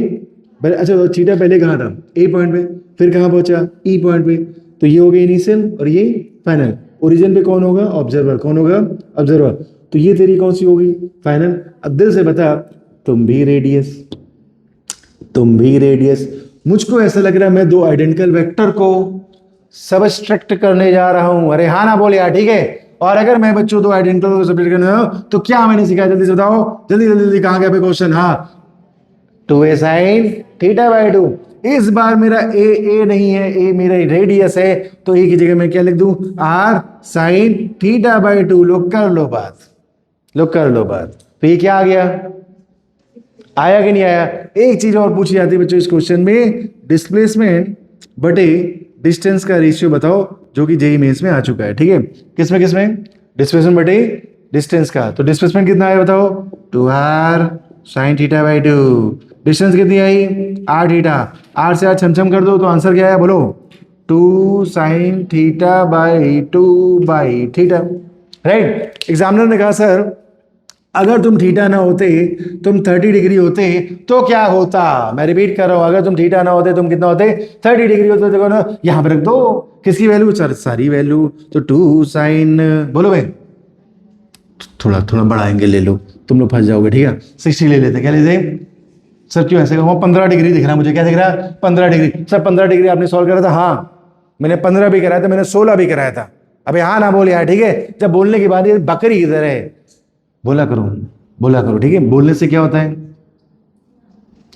अच्छा चीटा पहले कहाँ था? ए पॉइंट पे, फिर कहाँ पहुंचा? ई पॉइंट पे। तो ये हो गया इनिशियल और ये फाइनल। ओरिजिन पे कौन होगा? ऑब्जर्वर। कौन होगा? ऑब्जर्वर। तो ये तेरी कौन सी होगी? फाइनल। अब दिल से बता, तुम भी रेडियस। मुझको ऐसा लग रहा है मैं दो आइडेंटिकल वेक्टर को सबट्रैक्ट करने जा रहा हूं। अरे हाँ ना बोल यार, ठीक है। और अगर मैं बच्चों दो आइडेंटिकल को सबट्रैक्ट करने हो तो क्या मैंने सिखाया? जल्दी से बताओ, जल्दी कहां गया पे क्वेश्चन? हाँ, 2a sin थीटा बाई 2। इस बार मेरा ए नहीं है, ए मेरा रेडियस है, तो ए की जगह मैं क्या लिख दूं? R sine theta by 2। लोग कर लो बात। तो ये क्या आ गया? आया कि नहीं आया? एक चीज और पूछी जाती है बच्चों इस क्वेश्चन में, डिस्प्लेसमेंट बटे डिस्टेंस का रेशियो बताओ, जो कि जेईई मेंस में आ चुका है, ठीक है। किसमें डिस्प्लेसमेंट बटे डिस्टेंस का। तो डिस्प्लेसमेंट कितना आया बताओ? 2r sin theta by 2। Distance कितनी आई? r theta. r से r छमछम कर दो तो आंसर क्या आया? बोलो। 2 sign theta by 2 by theta, right. Examiner ने कहा सर अगर तुम थीटा ना होते तुम 30 डिग्री होते तो क्या होता। मैं रिपीट कर रहा हूं, अगर तुम थीटा ना होते तुम कितना होते, 30 डिग्री होते। देखो ना यहां पर रख दो किसकी वैल्यू, सर सारी वैल्यू। तो 2 साइन, बोलो भाई, थोड़ा थोड़ा बड़ा एंगल ले लो, तुम लोग फंस जाओगे, ठीक है। 60 ले लेते, क्या लेते सर, क्यों ऐसे कहूँ, 15 डिग्री दिख रहा है मुझे, क्या दिख रहा है 15 डिग्री। सर 15 डिग्री आपने सॉल्व करा था, हाँ मैंने 15 भी कराया था, मैंने 16 भी कराया था। अबे हाँ ना बोल यार, ठीक है। जब बोलने की बात ये बकरी किधर है, बोला करो बोला करो, ठीक है। बोलने से क्या होता है,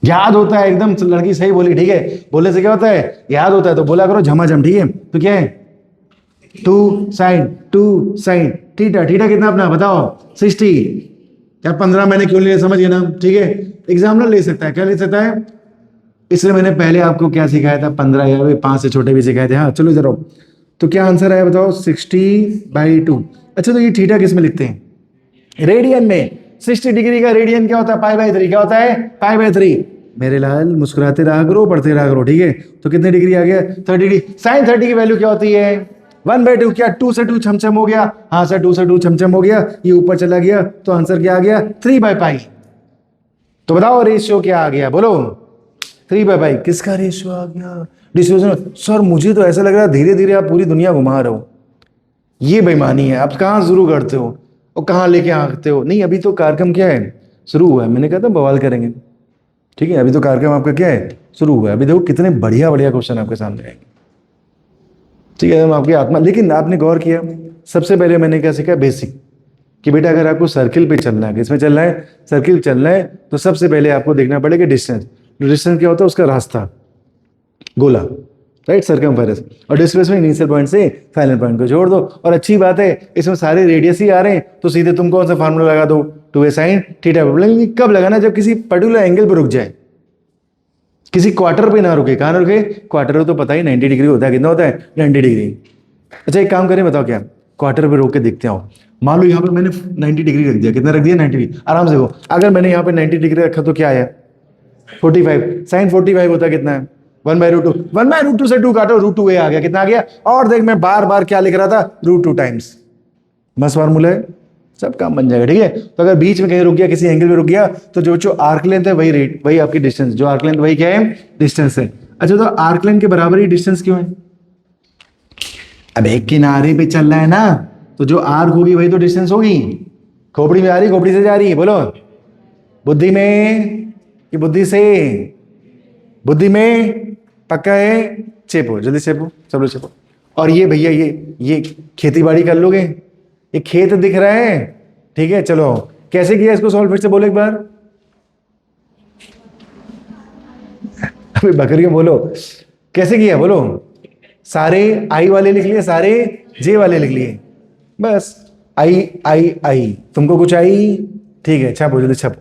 याद होता है, एकदम लड़की सही बोली, ठीक है। बोलने से क्या होता है, याद होता है, तो बोला करो झमाझम, ठीक है। तो क्या है 2 साइन थीटा, थीटा कितना अपना बताओ 60। क्या 15 मैंने क्यों लिया समझ गए ना, ठीक है। एग्जामिनर ले सकता है, क्या ले सकता है, इसलिए मैंने पहले आपको क्या सिखाया था, 15 या 5 से छोटे भी सिखाए थे। हाँ चलो इधर आओ, तो क्या आंसर आया बताओ 60/2। अच्छा तो ये थीटा किस में लिखते हैं, रेडियन में। 60 डिग्री का रेडियन क्या होता है, पाई/3, क्या होता है पाई/3। मेरे लाल मुस्कुराते रहा करो, पढ़ते रहा करो, ठीक है। तो कितने डिग्री आ गया 30 डिग्री। साइन 30 की वैल्यू क्या होती है 1/2। क्या 2 से 2 छमछम हो गया, हाँ सर 2 से 2 छमछम हो गया, ये ऊपर चला गया, तो आंसर क्या आ गया 3/π। तो बताओ रेशियो क्या आ गया, बोलो 3/π। किसका रेशियो आ गया, डिस्ट्रीब्यूशन। सर मुझे तो ऐसा लग रहा है धीरे धीरे आप पूरी दुनिया घुमा रहे हो, ये बेईमानी है। आप कहाँ शुरू करते हो और कहाँ लेके आते हो। नहीं अभी तो कार्यक्रम क्या है, शुरू हुआ है। मैंने कहा था बवाल करेंगे, ठीक है। अभी तो कार्यक्रम आपका क्या है, शुरू हुआ है। अभी देखो कितने बढ़िया बढ़िया क्वेश्चन आपके सामने आएंगे, ठीक है। हम आपकी आत्मा, लेकिन आपने गौर किया सबसे पहले मैंने क्या सीखा, बेसिक, कि बेटा अगर आपको सर्किल पे चलना है, किसमें चलना है, सर्किल चलना है, तो सबसे पहले आपको देखना पड़ेगा डिस्टेंस। डिस्टेंस क्या होता है, उसका रास्ता, गोला, राइट, सर्कमफेरेंस। और डिस्प्लेसमेंट इनिशियल पॉइंट से फाइनल पॉइंट को जोड़ दो। और अच्छी बात है इसमें सारे रेडियस ही आ रहे हैं, तो सीधे तुम कौन सा फार्मूला लगा दो, 2a sin थीटा। कब लगाना, जब किसी पर्टिकुलर एंगल पर रुक जाए, किसी क्वार्टर पे ना रुके। कहाँ रुके, क्वार्टर पे तो पता ही 90 डिग्री होता है, कितना होता है 90 डिग्री। अच्छा एक काम करें, बताओ क्या, क्वार्टर पे रोक के देखते हो। मान लो यहाँ पे मैंने 90 डिग्री रख दिया, कितना रख दिया 90 डिग्री। आराम से देखो, अगर मैंने यहाँ पे 90 डिग्री रखा तो क्या आया 45। साइन 45 होता है कितना है 1/√2। 1/√2 से 2 काटो, √2a आ गया, कितना आ गया। और देख मैं बार बार क्या लिख रहा था, √2 टाइम्स, बस फार्मूला है, सब काम बन जाएगा, ठीक है। तो अगर बीच में कहीं रुक गया, किसी एंगल में रुक गया, तो जो आर्क लेंथ है वही रेट, वही आपकी डिस्टेंस, जो आर्क लेंथ वही क्या है डिस्टेंस है। अच्छा तो आर्क लेंथ के बराबर ही डिस्टेंस क्यों है, अब एक किनारे पे चल रहा है ना, तो जो आर्क होगी वही तो डिस्टेंस होगी। खोपड़ी में आ रही, खोपड़ी से जा रही है, बोलो बुद्धि में कि बुद्धि से, बुद्धि में पक्का है। चेपो जल्दी चेपो, सब लोग चेपो। और ये भैया ये खेती बाड़ी कर लोगे, ये खेत दिख रहा है, ठीक है। चलो कैसे किया इसको सॉल्व, फिर से बोलो एक बार। अभी बकरियों बोलो कैसे किया, बोलो। सारे आई वाले लिख लिए, सारे जे वाले लिख लिए, बस आई आई आई। तुमको कुछ आई, ठीक है, छापो जल्दी छापो,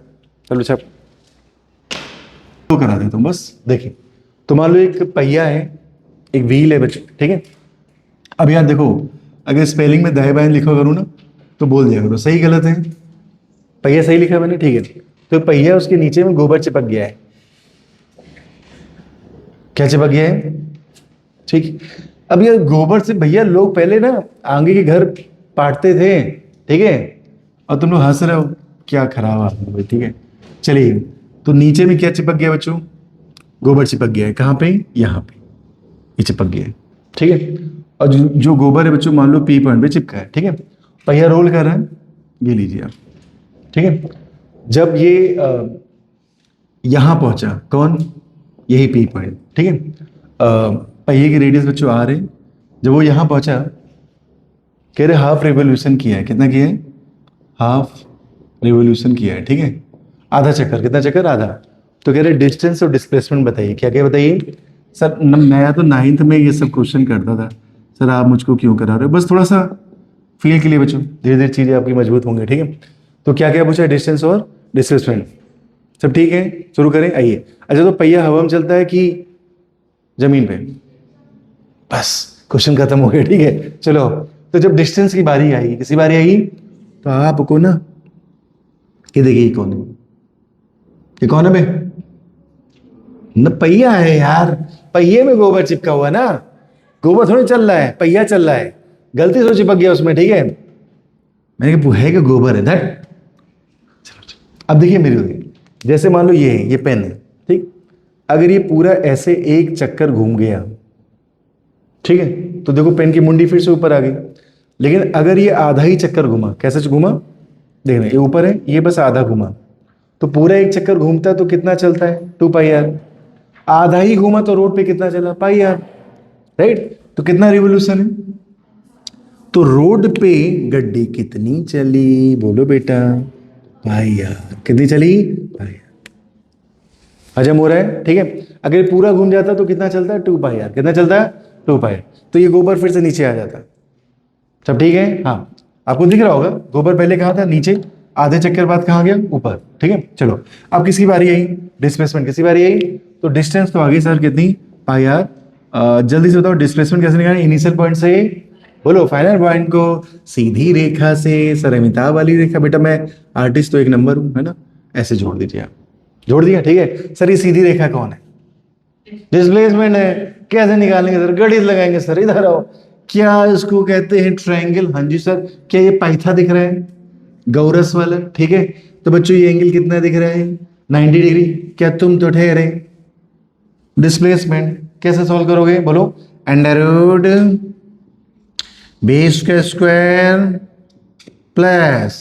चलो छापो। तो करा दे तुम, बस देखिए। तो मान लो एक पहिया है, एक व्हील है बच्चे, ठीक है। अब यार देखो, अगर स्पेलिंग में दाएं बाएं लिखा करूँ ना तो बोल दिया करो सही गलत है। पहिया सही लिखा मैंने, ठीक है। तो पहिया, उसके नीचे में गोबर चिपक गया है, क्या चिपक गया है, ठीक। अब यार गोबर से भैया लोग पहले ना आगे के घर पाटते थे, ठीक है। और तुम लोग हंस रहे हो, क्या खराब आदमी भाई, ठीक है। चलिए, तो नीचे में क्या चिपक गया बच्चों, गोबर चिपक गया है, कहाँ पे, यहाँ पे, ये चिपक गया है, ठीक है। और जो गोबर है बच्चों मान लो पी पॉइंट पे चिपका है, ठीक है। पहिया रोल कर रहा है, ये लीजिए आप, ठीक है। जब ये यहां पहुंचा, कौन, यही पी पॉइंट, ठीक है। पहिए की रेडियस बच्चों आ रहे, जब वो यहां पहुंचा, कह रहे हाफ रिवोल्यूशन किया है, कितना किया है, हाफ रिवोल्यूशन किया है, ठीक है। आधा चक्कर, कितना चक्कर, आधा। तो कह रहे डिस्टेंस और डिस्प्लेसमेंट बताइए, क्या क्या बताइए। सर मैं तो 9th में ये सब क्वेश्चन करता था, सर आप मुझको क्यों करा रहे हो, बस थोड़ा सा फील के लिए बच्चों, धीरे धीरे चीजें आपकी मजबूत होंगी, ठीक है। तो क्या क्या पूछा, डिस्टेंस और डिस्प्लेसमेंट, सब ठीक है। शुरू करें, आइए। अच्छा तो पहिया हवा में चलता है कि जमीन पे, बस क्वेश्चन खत्म हो गया, ठीक है। चलो, तो जब डिस्टेंस की बारी आई, किसी बारी आई, तो आपको ना ये देखिए कौन है, ये कौन है बे, न पहिया है यार, पहिए में गोबर चिपका हुआ ना, गोबर थोड़ी चल रहा है, पहिया चल रहा है, गलती से चिपक गया उसमें, ठीक है। मैंने कहा है कि गोबर है धट। अब देखिए मेरी होगी, जैसे मान लो ये पेन है, ठीक, अगर ये पूरा ऐसे एक चक्कर घूम गया, ठीक है, तो देखो पेन की मुंडी फिर से ऊपर आ गई। लेकिन अगर ये आधा ही चक्कर घूमा, कैसे घूमा, देखना ये ऊपर है, ये बस आधा घूमा, तो पूरा एक चक्कर घूमता है तो कितना चलता है, 2 पाई आर। आधा ही घूमा तो रोड पे कितना चला, पाई आर, राइट। तो कितना रिवोल्यूशन है, तो रोड पे गड्डी कितनी चली, बोलो बेटा, पाई आर। कितनी चली, पाई आर। हजम हो रहा है, ठीक है। अगर पूरा घूम जाता तो कितना चलता है, 2 पाई आर। कितना चलता है, 2 पाई आर। तो ये गोबर फिर से नीचे आ जाता। सब ठीक है, हाँ, आपको दिख रहा होगा गोबर पहले कहाँ था, नीचे, आधे चक्कर बाद कहाँ गया, ऊपर, ठीक है। चलो अब किसकी बारी आई, डिस्प्लेसमेंट किसकी बारी आई। तो डिस्टेंस तो आ गई सर कितनी, पाई आर। जल्दी से बताओ डिस्प्लेसमेंट कैसे निकालें, इनिशियल पॉइंट से, बोलो, फाइनल पॉइंट को सीधी रेखा से, सर अमिताभ वाली रेखा, बेटा मैं आर्टिस्ट तो एक नंबर हूं, है ना, ऐसे जोड़ दीजिए आप, जोड़ दिया, ठीक है। सर ये सीधी रेखा कौन है, डिस्प्लेसमेंट है, कैसे निकालेंगे सर, गणित लगाएंगे सर, इधर आओ। क्या इसको कहते हैं, ट्रायंगल। हाँ जी सर। क्या ये पाइथा दिख रहा है, गौरस वाला, ठीक है। तो बच्चों ये एंगल कितना दिख रहा है, 90 डिग्री। क्या तुम तो ठहरे, डिस्प्लेसमेंट कैसे सॉल्व करोगे, बोलो, अंडर रूट बेस का स्क्वायर प्लस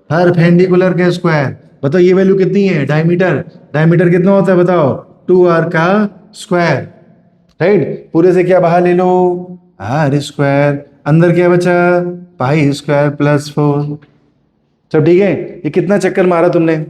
परपेंडिकुलर का स्क्वायर। बताओ ये वैल्यू कितनी है, डायमीटर, डायमीटर कितना होता है बताओ, 2r का स्क्वायर, राइट। पूरे से क्या बाहर ले लो, r स्क्वायर, अंदर क्या बचा, पाई स्क्वायर प्लस 4। सब ठीक है। ये कितना चक्कर मारा तुमने,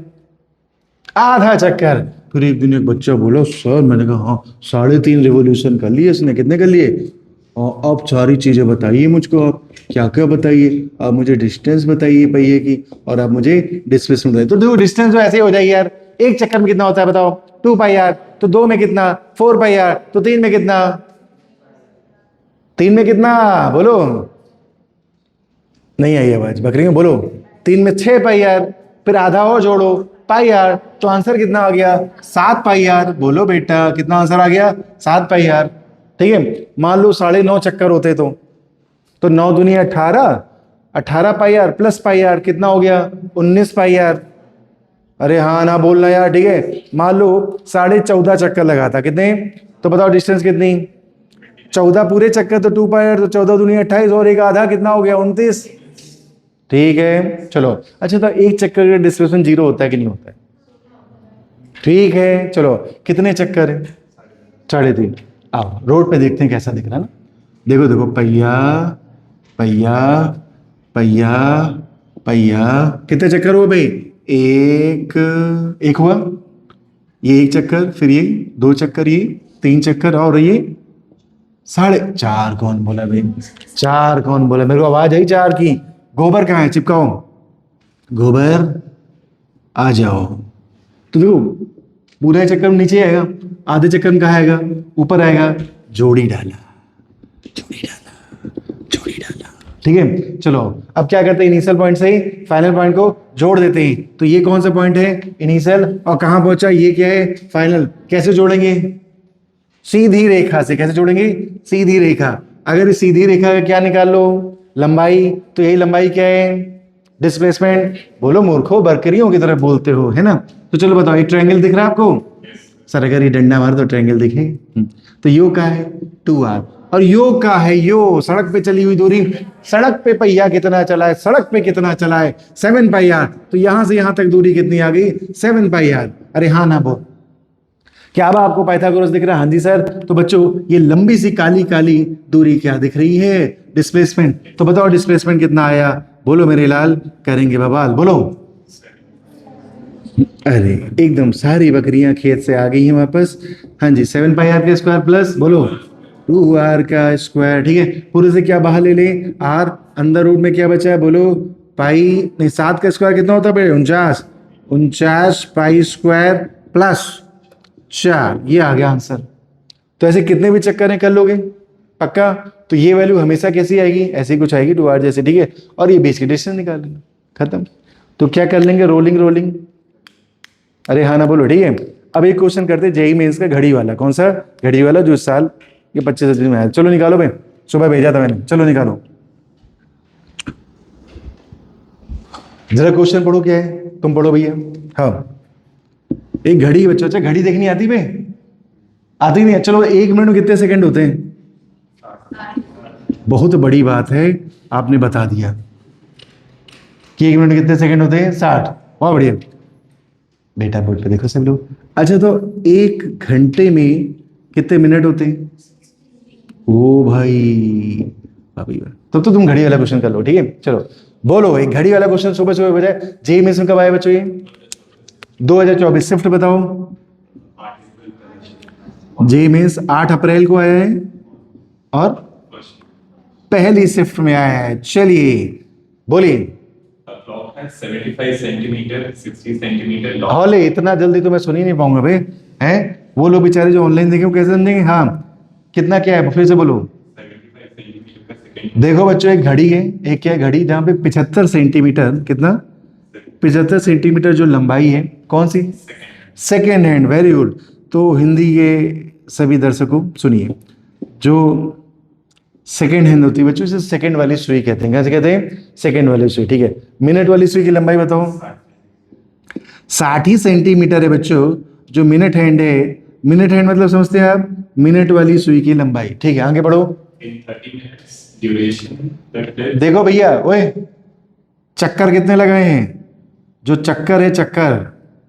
आधा चक्कर। फिर एक दिन एक बच्चा बोला सर, मैंने कहा हाँ 3.5 रिवोल्यूशन कर लिए इसने। कितने कर लिए, और अब सारी चीजें बताइए मुझको, आप क्या क्या बताइए, आप मुझे डिस्टेंस बताइए पहिए की, और आप मुझे डिस्प्लेसमेंट बताइए। तो देखो डिस्टेंस तो ऐसे ही हो जाएगी यार, एक चक्कर में कितना होता है बताओ, 2 पाई आर। तो 2 में कितना, 4 पाई आर। तो 3 में कितना, 3 में कितना, बोलो, नहीं आई आवाज, बकरी में बोलो। 3 में 6 पाई आर, फिर आधा और जोड़ो, पाई आर। तो आंसर कितना आ गया, 7 पाई आर। बोलो बेटा कितना आंसर आ गया, 7 पाई आर, ठीक है। मान लो 9.5 चक्कर होते तो 9 दूनी 18, 18 पाई आर प्लस पाई आर कितना हो गया, 19 पाई आर। अरे हाँ ना बोलना यार, ठीक है। मान लो 14.5 चक्कर लगा था, कितने, तो बताओ डिस्टेंस कितनी, 14 पूरे चक्कर तो 2 पाई आर, तो 14 दूनी 28 और एक आधा कितना हो गया, 29, ठीक है। चलो अच्छा, तो एक चक्कर का डिस्प्लेसमेंट 0 होता है कि नहीं होता है, ठीक है। चलो कितने चक्कर है, 3.5। आओ रोड पे देखते हैं कैसा दिख रहा है ना। देखो देखो, पहिया पहिया पहिया पहिया, कितने चक्कर हुए भाई, एक हुआ, ये एक चक्कर, फिर ये 2 चक्कर, ये 3 चक्कर, और ये 4.5। कौन बोला भाई, 4 कौन बोला, मेरे को आवाज आई 4 की। गोबर कहाँ है, चिपकाओ, गोबर आ जाओ। तो देखो पूरा चक्कर में नीचे आएगा, आधे चक्कर में कहाँ आएगा, ऊपर आएगा। जोड़ी डाला, जोड़ी डाला, जोड़ी डाला, ठीक है। चलो अब क्या करते हैं, इनिशियल पॉइंट से ही फाइनल पॉइंट को जोड़ देते हैं। तो ये कौन सा पॉइंट है, इनिशियल, और कहां पहुंचा, ये क्या है, फाइनल। कैसे जोड़ेंगे, सीधी रेखा से। कैसे जोड़ेंगे, सीधी रेखा। अगर इस सीधी रेखा का क्या निकाल लो, लंबाई, तो यही लंबाई क्या है, डिस्प्लेसमेंट। बोलो मूर्खों, बरकरियों की तरह बोलते हो, है ना। तो चलो बताओ, एक ट्रायंगल दिख रहा है आपको, सर अगर ये डंडा मारे तो ट्रायंगल दिखे। तो यो का है 2r, और यो का है, यो सड़क पे चली हुई दूरी, सड़क पे पहिया कितना चला है, सड़क पे कितना चला है, 7 पाई आर। तो यहां से यहां तक दूरी कितनी आ गई, 7 पाई आर। अरे हाँ ना बोल, क्या अब आपको पाइथागोरस दिख रहा है, हाँ जी सर। तो बच्चों ये लंबी सी काली काली दूरी क्या दिख रही है, डिस्प्लेसमेंट। तो बताओ डिस्प्लेसमेंट कितना आया, बोलो मेरे लाल, करेंगे बवाल, बोलो। अरे एकदम सारी बकरियां खेत से आ गई हैं वापस। हाँ जी, 7 पाई आर का स्क्वायर प्लस, बोलो, 2r का स्क्वायर, ठीक है। पूरे से क्या बाहर ले ले, r, अंदर रूट में क्या बचा है, बोलो, पाई नहीं, 7 का स्क्वायर कितना होता है, 49, 49 पाई स्क्वायर प्लस 4, ये आ गया आंसर। तो ऐसे कितने भी चक्कर कर लोगे पक्का। तो ये वैल्यू हमेशा कैसी आएगी, ऐसी कुछ आएगी 2r जैसे, ठीक है। और ये बीच की डिस्टेंस निकाल लेंगे, खत्म। तो क्या कर लेंगे, रोलिंग रोलिंग, अरे हाँ ना बोलो, ठीक है। अब एक क्वेश्चन करते जेईई मेंस का घड़ी वाला, कौन सा, घड़ी वाला जो इस साल ये 25 में आया। चलो निकालो भाई, सुबह भेजा था मैंने, चलो निकालो। जरा क्वेश्चन पढ़ो क्या है, तुम पढ़ो भैया। हाँ, एक घड़ी है बच्चों। अच्छा, घड़ी देखनी आती बे? आती नहीं है। चलो 1 मिनट में कितने सेकंड होते हैं? बहुत बड़ी बात है, आपने बता दिया कि 1 मिनट में कितने सेकंड होते हैं? 60। बहुत बढ़िया बेटा, बोर्ड पे देखो सब लोग। अच्छा, तो 1 घंटे में कितने मिनट होते हैं? ओ भाई, भाभी तब तो तुम घड़ी वाला क्वेश्चन कर लो, ठीक है। चलो बोलो भाई, घड़ी वाला क्वेश्चन सुबह सुबह बजाय जेई में कब आया बच्चों? ये 2024। शिफ्ट बताओ। जेई में 8 अप्रैल को आया है और पहली शिफ्ट में आया है। चलिए बोलिए। 75 सेंटीमीटर, 60 सेंटीमीटर लॉन्ग। हौले, इतना जल्दी तो मैं सुन ही नहीं पाऊंगा भाई। हैं वो लोग बेचारे जो ऑनलाइन देखें, वो कैसे समझेंगे? हाँ, कितना क्या है फिर से बोलो। 75 सेंटीमीटर का सेकंड। देखो बच्चों, एक घड़ी है, एक क्या है घड़ी, जहां पे 75 सेंटीमीटर, कितना? 75 सेंटीमीटर जो लंबाई है, कौन सी? Second hand. Very good. तो हिंदी के सभी दर्शकों सुनिए, जो सेकेंड हैंड होती है बच्चों, इसे सेकेंड वाली सुई कहते हैं। कैसे कहते हैं? सेकेंड वाली सुई, ठीक है। मिनट वाली सुई की लंबाई बताओ। 60 ही सेंटीमीटर है बच्चों। जो मिनट हैंड है, मिनट हैंड मतलब समझते हैं आप? मिनट वाली सुई की लंबाई, ठीक है। आगे बढ़ो। In 30 minutes duration, देखो भैया, ओए, चक्कर कितने लगाए हैं? जो चक्कर है, चक्कर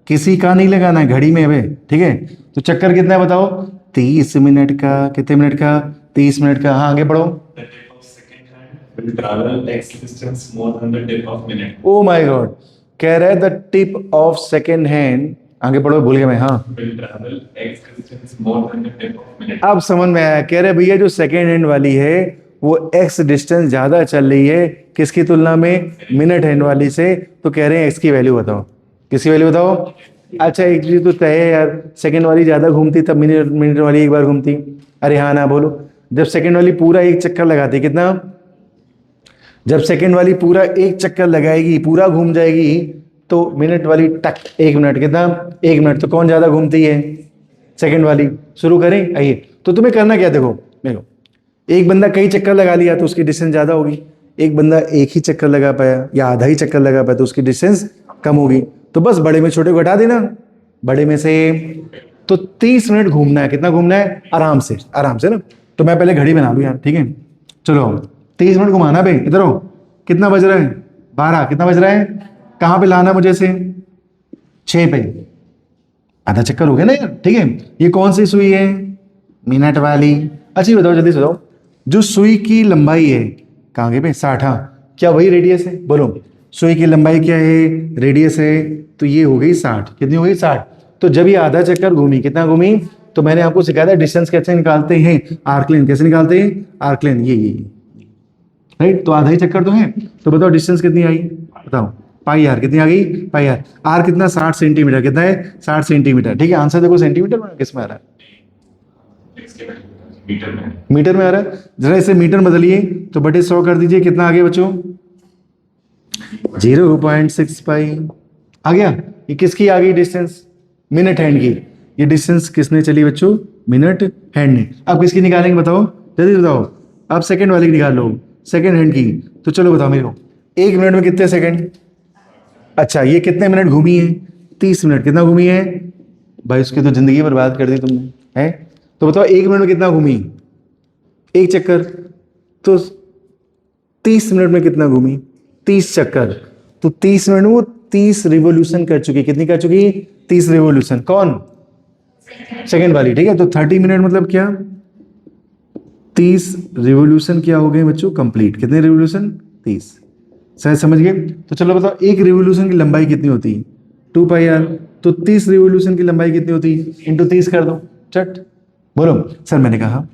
किसी का नहीं लगाना है घड़ी में अबे, ठीक है। तो चक्कर कितना है बताओ? 30 मिनट का। कितने मिनट का? 30 मिनट का। हाँ, आगे बढ़ो। the tip of second hand will travel x distance more than the tip of minute. Oh my God, कह रहा है the tip of second hand. आगे बढ़ो, भूल गया मैं। हाँ, Will travel x distance more than the tip of minute. अब समझ में आया। कह रहे भैया जो सेकेंड हैंड वाली है वो एक्स डिस्टेंस ज्यादा चल रही है, किसकी तुलना में? मिनट हैंड वाली से। तो कह रहे हैं एक्स की वैल्यू बताओ। किसकी वैल्यू बताओ? अच्छा, एक चीज तो तय है यार, सेकेंड वाली ज्यादा घूमती तब मिनट मिनट वाली एक बार घूमती। अरे हाँ ना बोलो। जब सेकेंड वाली पूरा एक चक्कर लगाती, कितना? जब सेकेंड वाली पूरा एक चक्कर लगाएगी, पूरा घूम जाएगी, तो मिनट वाली टक 1 मिनट, कितना? 1 मिनट। तो कौन ज्यादा घूमती है? सेकेंड वाली। शुरू करें, आइए। तो तुम्हें करना क्या, देखो देखो, एक बंदा कई चक्कर लगा लिया तो उसकी डिस्टेंस ज्यादा होगी। एक बंदा एक ही चक्कर लगा पाया या आधा ही चक्कर लगा पाया तो उसकी डिस्टेंस कम होगी। तो बस बड़े में छोटे को घटा देना, बड़े में से। तो 30 मिनट घूमना है। कितना घूमना है? आराम से, आराम से ना। तो मैं पहले घड़ी बना लूं यार, ठीक है। चलो 30 मिनट घुमाना भाई। इधर हो, कितना बज रहा है? 12। कितना बज रहा है? कहाँ पे लाना मुझे से? 6 पे। आधा चक्कर हो गया ना यार, ठीक है। ये कौन सी सुई है? मिनट वाली। अच्छा, बताओ जल्दी से बताओ, जो सुई की लंबाई है, कहाँ गए पे? 60। हाँ, क्या वही रेडियस है? बोलो, सुई की लंबाई क्या है? रेडियस है। तो ये हो गई 60। कितनी हो गई? 60। तो जब ये आधा चक्कर घूमी, कितना घूमी? तो मैंने आपको सिखाया था डिस्टेंस कैसे निकालते हैं, आर्कलेन। कैसे निकालते हैं? आर्कलेन, ये राइट। तो आधा ही चक्कर तो है। तो बताओ डिस्टेंस कितनी आई? बताओ। पाई आर कितनी आ गई? पाई आर। आर कितना? 60 सेंटीमीटर। कितना है? 60 सेंटीमीटर, ठीक है। आंसर देखो सेंटीमीटर में किस में आ रहा है? X के मीटर में। मीटर में आ रहा है। जरा इसे मीटर बदलिए तो बटे 100 कर दीजिए। कितना आ गया बच्चों? 0.6 पाई आ गया। ये किसकी आ गई डिस्टेंस? मिनट हैंड की। ये डिस्टेंस किसने चली बच्चों? मिनट हैंड ने। अब किसकी निकालेंगे बताओ, जल्दी बताओ। अब सेकंड वाली की निकाल लो, सेकंड हैंड की। तो चलो बताओ मेरे को, 1 मिनट में कितने सेकंड? अच्छा, ये कितने मिनट घूमी है? 30 मिनट। कितना घूमी है भाई? उसकी तो जिंदगी बर्बाद कर दी तुमने, है। तो बताओ 1 मिनट में कितना घूमी? एक चक्कर। तो 30 मिनट में कितना घूमी? 30 चक्कर। तो 30 मिनट में वो 30 रिवोल्यूशन कर चुकी। कितनी कर चुकी? 30 रिवोल्यूशन। कौन? सेकंड वाली, ठीक है। तो 30 मिनट मतलब क्या? 30 रिवोल्यूशन क्या हो गए बच्चों? कंप्लीट। कितने रिवोल्यूशन? 30। शायद समझ गए। तो चलो बताओ, एक रिवोल्यूशन की लंबाई कितनी होती है? 2 पाई आर। तो 30 रिवोल्यूशन की लंबाई कितनी होती है? इंटू 30 कर दो, चट। बोलो सर, मैंने कहा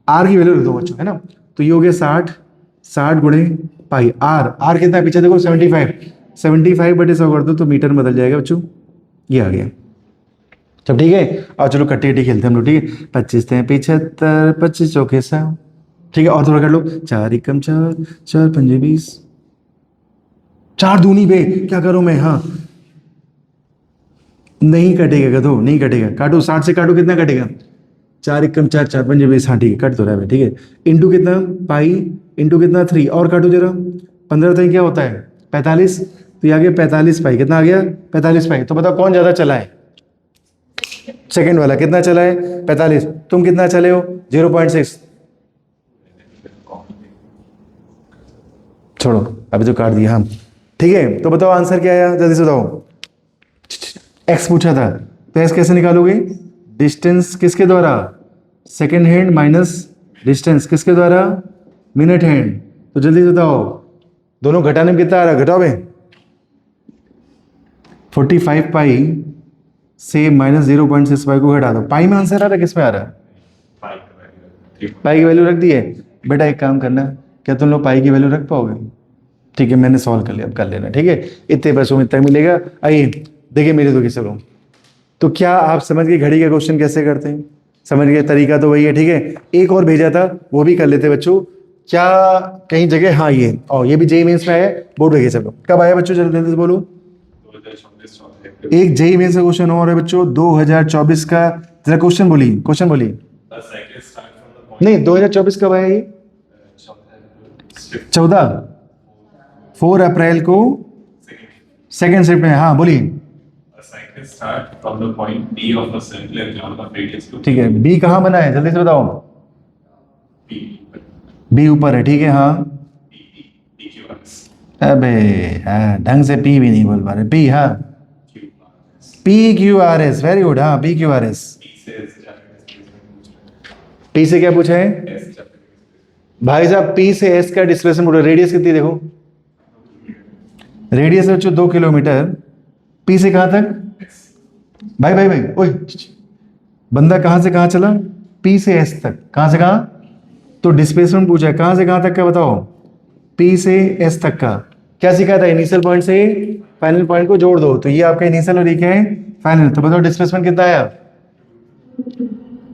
आर की वैल्यू रख दो बच्चों, है ना। तो ये हो गया 60 गुणे पाई आर। आर कितना है पीछे देखो? 75 बटे 100 कर दो तो मीटर में बदल जाएगा बच्चों। ये आ गया। सब ठीक है। और चलो कट्टी कट्टी खेलते हैं हम लोग, ठीक है। 25 × 75, 25 चौके 100, ठीक है। और थोड़ा कर लो। 4 एकम 4, 4 पंजे 20, 4 दूनी बे, क्या करूं मैं? हाँ, नहीं कटेगा गधो, नहीं कटेगा। काटो, 60 से काटो, कितना कटेगा? 4 एकम 4 4 पंजे 20, हाँ ठीक है, कट तो रहा है, ठीक है। इंटू कितना पाई, इंटू कितना 3, और काटो जरा, 15 3 क्या होता है 45, तो ये आ गया 45 पाई, कितना आ गया 45 पाई। तो बताओ कौन ज़्यादा चला है, सेकंड वाला कितना चला है 45, तुम कितना चले हो 0.6, छोड़ो अभी तो काट दिया हम, ठीक है। तो बताओ आंसर क्या आया, जल्दी से बताओ। एक्स पूछा था, तो एक्स कैसे निकालोगे, डिस्टेंस किसके द्वारा, सेकेंड हैंड माइनस डिस्टेंस किसके द्वारा, मिनट हैंड। तो जल्दी से बताओ, दोनों घटाने में कितना आ रहा है, घटाओ बे, 45 पाई से माइनस 0.6 पाई को घटा दो, पाई में आंसर आ रहा है, किस में आ रहा है, पाई की वैल्यू रख दी है। बेटा एक काम करना, क्या तुम लोग पाई की वैल्यू रख पाओगे, ठीक है मैंने सॉल्व कर लिया, अब कर लेना, ठीक है। इतने पैसों में इतना मिलेगा। आइए देखिए मेरे दो किसे लोग, तो क्या आप समझ गए घड़ी का क्वेश्चन कैसे करते हैं, समझ गए, तरीका तो वही है, ठीक है। एक और भेजा था वो भी कर लेते बच्चों, क्या कहीं जगह, हाँ ये, और ये भी जेई मेंस में आया, बोर्ड पे सब लोग कब आया बच्चों, जल्दी से बोलो। एक जेई मेंस का क्वेश्चन और है बच्चों 2024 का, जरा क्वेश्चन बोली, क्वेश्चन बोली। नहीं 2024 कब आया ये, 14 4 अप्रैल को सेकेंड शिफ्ट में, हाँ बोलिए। Start from the point B of a circular ground of radius 2. ठीक है, बी कहाँ बना है जल्दी से बताओ, B, बी ऊपर है, ठीक है हाँ। B, Q, R, S, अबे हाँ ढंग से पी भी नहीं बोल पा रहे, पी हाँ, Q, R, S. P Q R S, very good, हाँ P Q R S. B से S जाकर टी से क्या पूछा है S जाकर भाई साहब, पी से एस का डिस्प्लेसमेंट बोलो, रेडियस कितनी देखो, रेडियस है बच्चों 2 किलोमीटर, पी से कहाँ तक, भाई भाई भाई ओए, बंदा कहाँ से कहाँ चला, पी से एस तक, कहाँ से कहाँ, तो डिस्प्लेसमेंट पूछा है कहाँ से कहाँ तक का बताओ, पी से एस तक का। क्या सीखा था, इनिशियल पॉइंट से फाइनल पॉइंट को जोड़ दो, तो ये आपका इनिशियल और ये क्या है फाइनल। तो बताओ डिस्प्लेसमेंट कितना आया,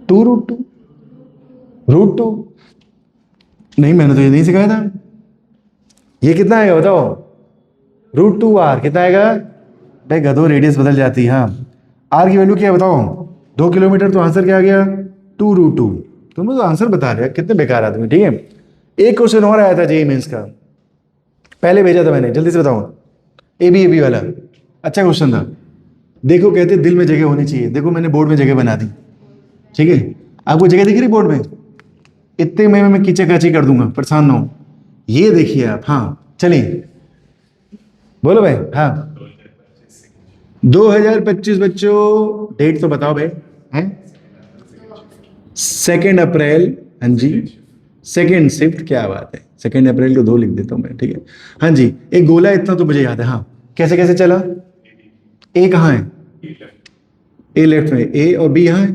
2√2, √2, नहीं मैंने तो ये नहीं सिखाया था। ये कितना आएगा बताओ, √2r, कितना आएगा भाई गधो, रेडियस बदल जाती है, हाँ। आर की वैल्यू क्या है बताओ, 2 किलोमीटर, तो आंसर क्या आ गया 2√2। तुम तो आंसर बता रहे हो, कितने बेकार आदमी, ठीक है। एक क्वेश्चन और आया था जेईई मेंस का, पहले भेजा था मैंने, जल्दी से बताओ, एबी वाला, अच्छा क्वेश्चन था। देखो कहते दिल में जगह होनी चाहिए, देखो मैंने बोर्ड में जगह बना दी, ठीक है। आपको जगह दिख रही बोर्ड में, इतने में मैं कीचे काची कर दूंगा, परेशान ना हो। ये देखिए आप, हाँ चलिए बोलो भाई, हाँ 2025 बच्चों, डेट तो बताओ भाई, है 2 अप्रैल, हाँ जी सेकेंड शिफ्ट, क्या बात है, 2 अप्रैल को 2 लिख देता हूँ मैं, ठीक है। हाँ जी, एक गोला इतना तो मुझे याद है, हाँ कैसे कैसे चला, ए कहाँ है, ए लेफ्ट में, ए और बी यहाँ है,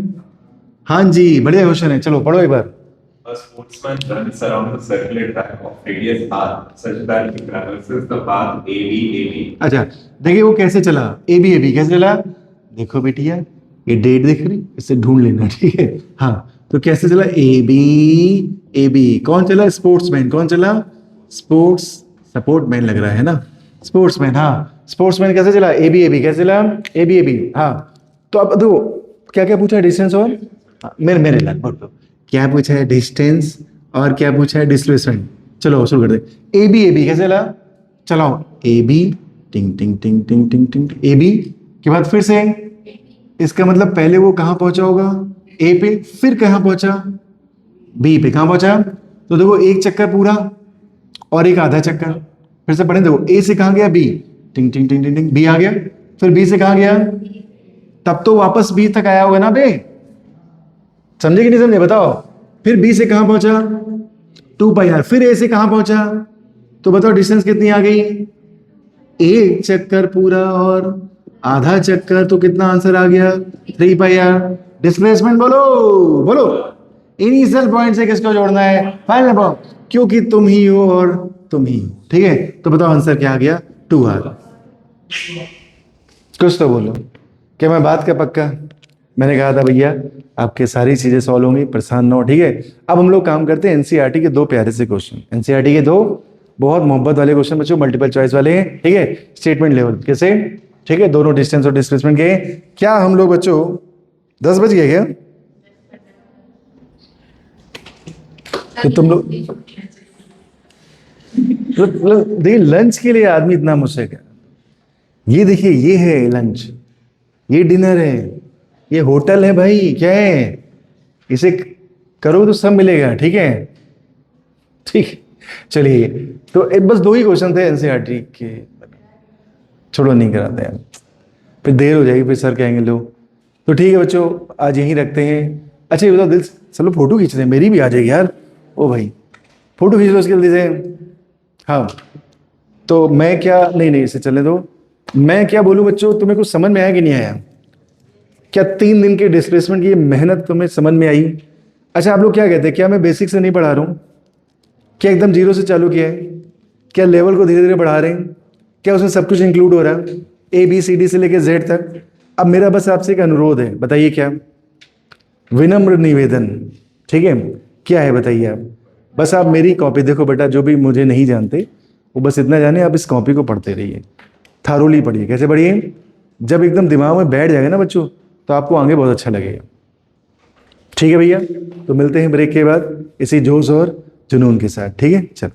हाँ जी बढ़िया क्वेश्चन है, चलो पढ़ो एक बार। A sportsman runs around the circular track of radius r such that he traverses the path AB. अच्छा देखिए वो कैसे चला, ए बी कैसे चला, देखो बेटिया ये डेट दिख रही, इसे ढूंढ लेना, ठीक है। हाँ तो कैसे चला, ए बी कौन चला, स्पोर्ट्समैन, कौन चला, स्पोर्ट्स सपोर्टमैन लग रहा है ना, स्पोर्ट्समैन, हाँ स्पोर्ट्समैन कैसे चला, ए बी कैसे चला, ए बी, हाँ। तो अब दो क्या क्या पूछा है, डिस्टेंस और मेरे लाल बोल दो, क्या पूछा है, डिस्टेंस और क्या पूछा है, डिस्प्लेसमेंट। चलो शुरू कर दे, ए बी कैसे चला, चलाओ ए बी, टिंग टिंग टिंग टिंग टिंग टिंग, ए बी के बाद फिर से, इसका मतलब पहले वो कहाँ पहुंचा होगा, ए पे, फिर कहाँ पहुंचा, बी पे, कहाँ पहुंचा, तो देखो एक चक्कर पूरा और एक आधा चक्कर, फिर से पढ़े, देखो ए से कहाँ गया बी, टिंग टिंग टिंग टिंग टिंग, बी आ गया, फिर बी से कहाँ गया, तब तो वापस बी तक आया होगा ना बे, समझे कि नहीं समझे बताओ। फिर बी से कहां पहुंचा 2πr, फिर ए से कहां पहुंचा, तो बताओ डिस्टेंस कितनी आ गई, एक चक्कर पूरा और आधा चक्कर, तो कितना आंसर आ गया 3πr। डिस्प्लेसमेंट बोलो बोलो, इनिशियल पॉइंट से किसको जोड़ना है, फाइनल पॉइंट, क्योंकि तुम ही हो और तुम ही, ठीक है। तो बताओ आंसर क्या आ गया 2r। कुछ तो बोलो, क्या मैं बात का पक्का, मैंने कहा था भैया आपके सारी चीजें सॉल्व होंगी, परेशान ना हो, ठीक है। अब हम लोग काम करते हैं एनसीईआरटी के 2 प्यारे से क्वेश्चन, एनसीईआरटी के 2 बहुत मोहब्बत वाले क्वेश्चन बच्चों, मल्टीपल चॉइस वाले हैं, ठीक है, स्टेटमेंट लेवल कैसे, ठीक है, दोनों डिस्टेंस और डिस्प्लेसमेंट के। क्या हम लोग बच्चों 10 बज गए क्या, तो तुम लोग देखिए लंच के लिए आदमी इतना मुझसे क्या, ये देखिए ये है लंच, ये डिनर है, ये होटल है भाई, क्या है, इसे करो तो सब मिलेगा, ठीक है, ठीक। चलिए तो बस 2 ही क्वेश्चन थे एनसीईआरटी के, छोड़ो नहीं कराते हैं, फिर देर हो जाएगी, फिर सर कहेंगे लो। तो ठीक है बच्चों, आज यहीं रखते हैं। अच्छा ये बताओ दिल, चलो फोटो खींचते हैं, मेरी भी आ जाएगी यार। ओ भाई फोटो खींच लो उसके जल्दी से। हाँ तो मैं क्या, नहीं इसे चलने दो, मैं क्या बोलूं बच्चों, तुम्हें कुछ समझ में आया कि नहीं आया? क्या 3 दिन के डिस्प्लेसमेंट की मेहनत तुम्हें समझ में आई? अच्छा आप लोग क्या कहते हैं, क्या मैं बेसिक से नहीं पढ़ा रहा हूँ? क्या एकदम 0 से चालू किया है? क्या लेवल को धीरे धीरे बढ़ा रहे हैं? क्या उसमें सब कुछ इंक्लूड हो रहा है, ABCD से लेकर Z तक? अब मेरा बस आपसे एक अनुरोध है, बताइए क्या, विनम्र निवेदन, ठीक है, क्या है बताइए आप? बस आप मेरी कॉपी देखो बेटा, जो भी मुझे नहीं जानते वो बस इतना जाने, आप इस कॉपी को पढ़ते रहिए, थारोली पढ़िए। कैसे पढ़िए? जब एकदम दिमाग में बैठ जाएगा ना बच्चों, तो आपको आगे बहुत अच्छा लगेगा। ठीक है भैया, तो मिलते हैं ब्रेक के बाद इसी जोश और जुनून के साथ, ठीक है, चलो।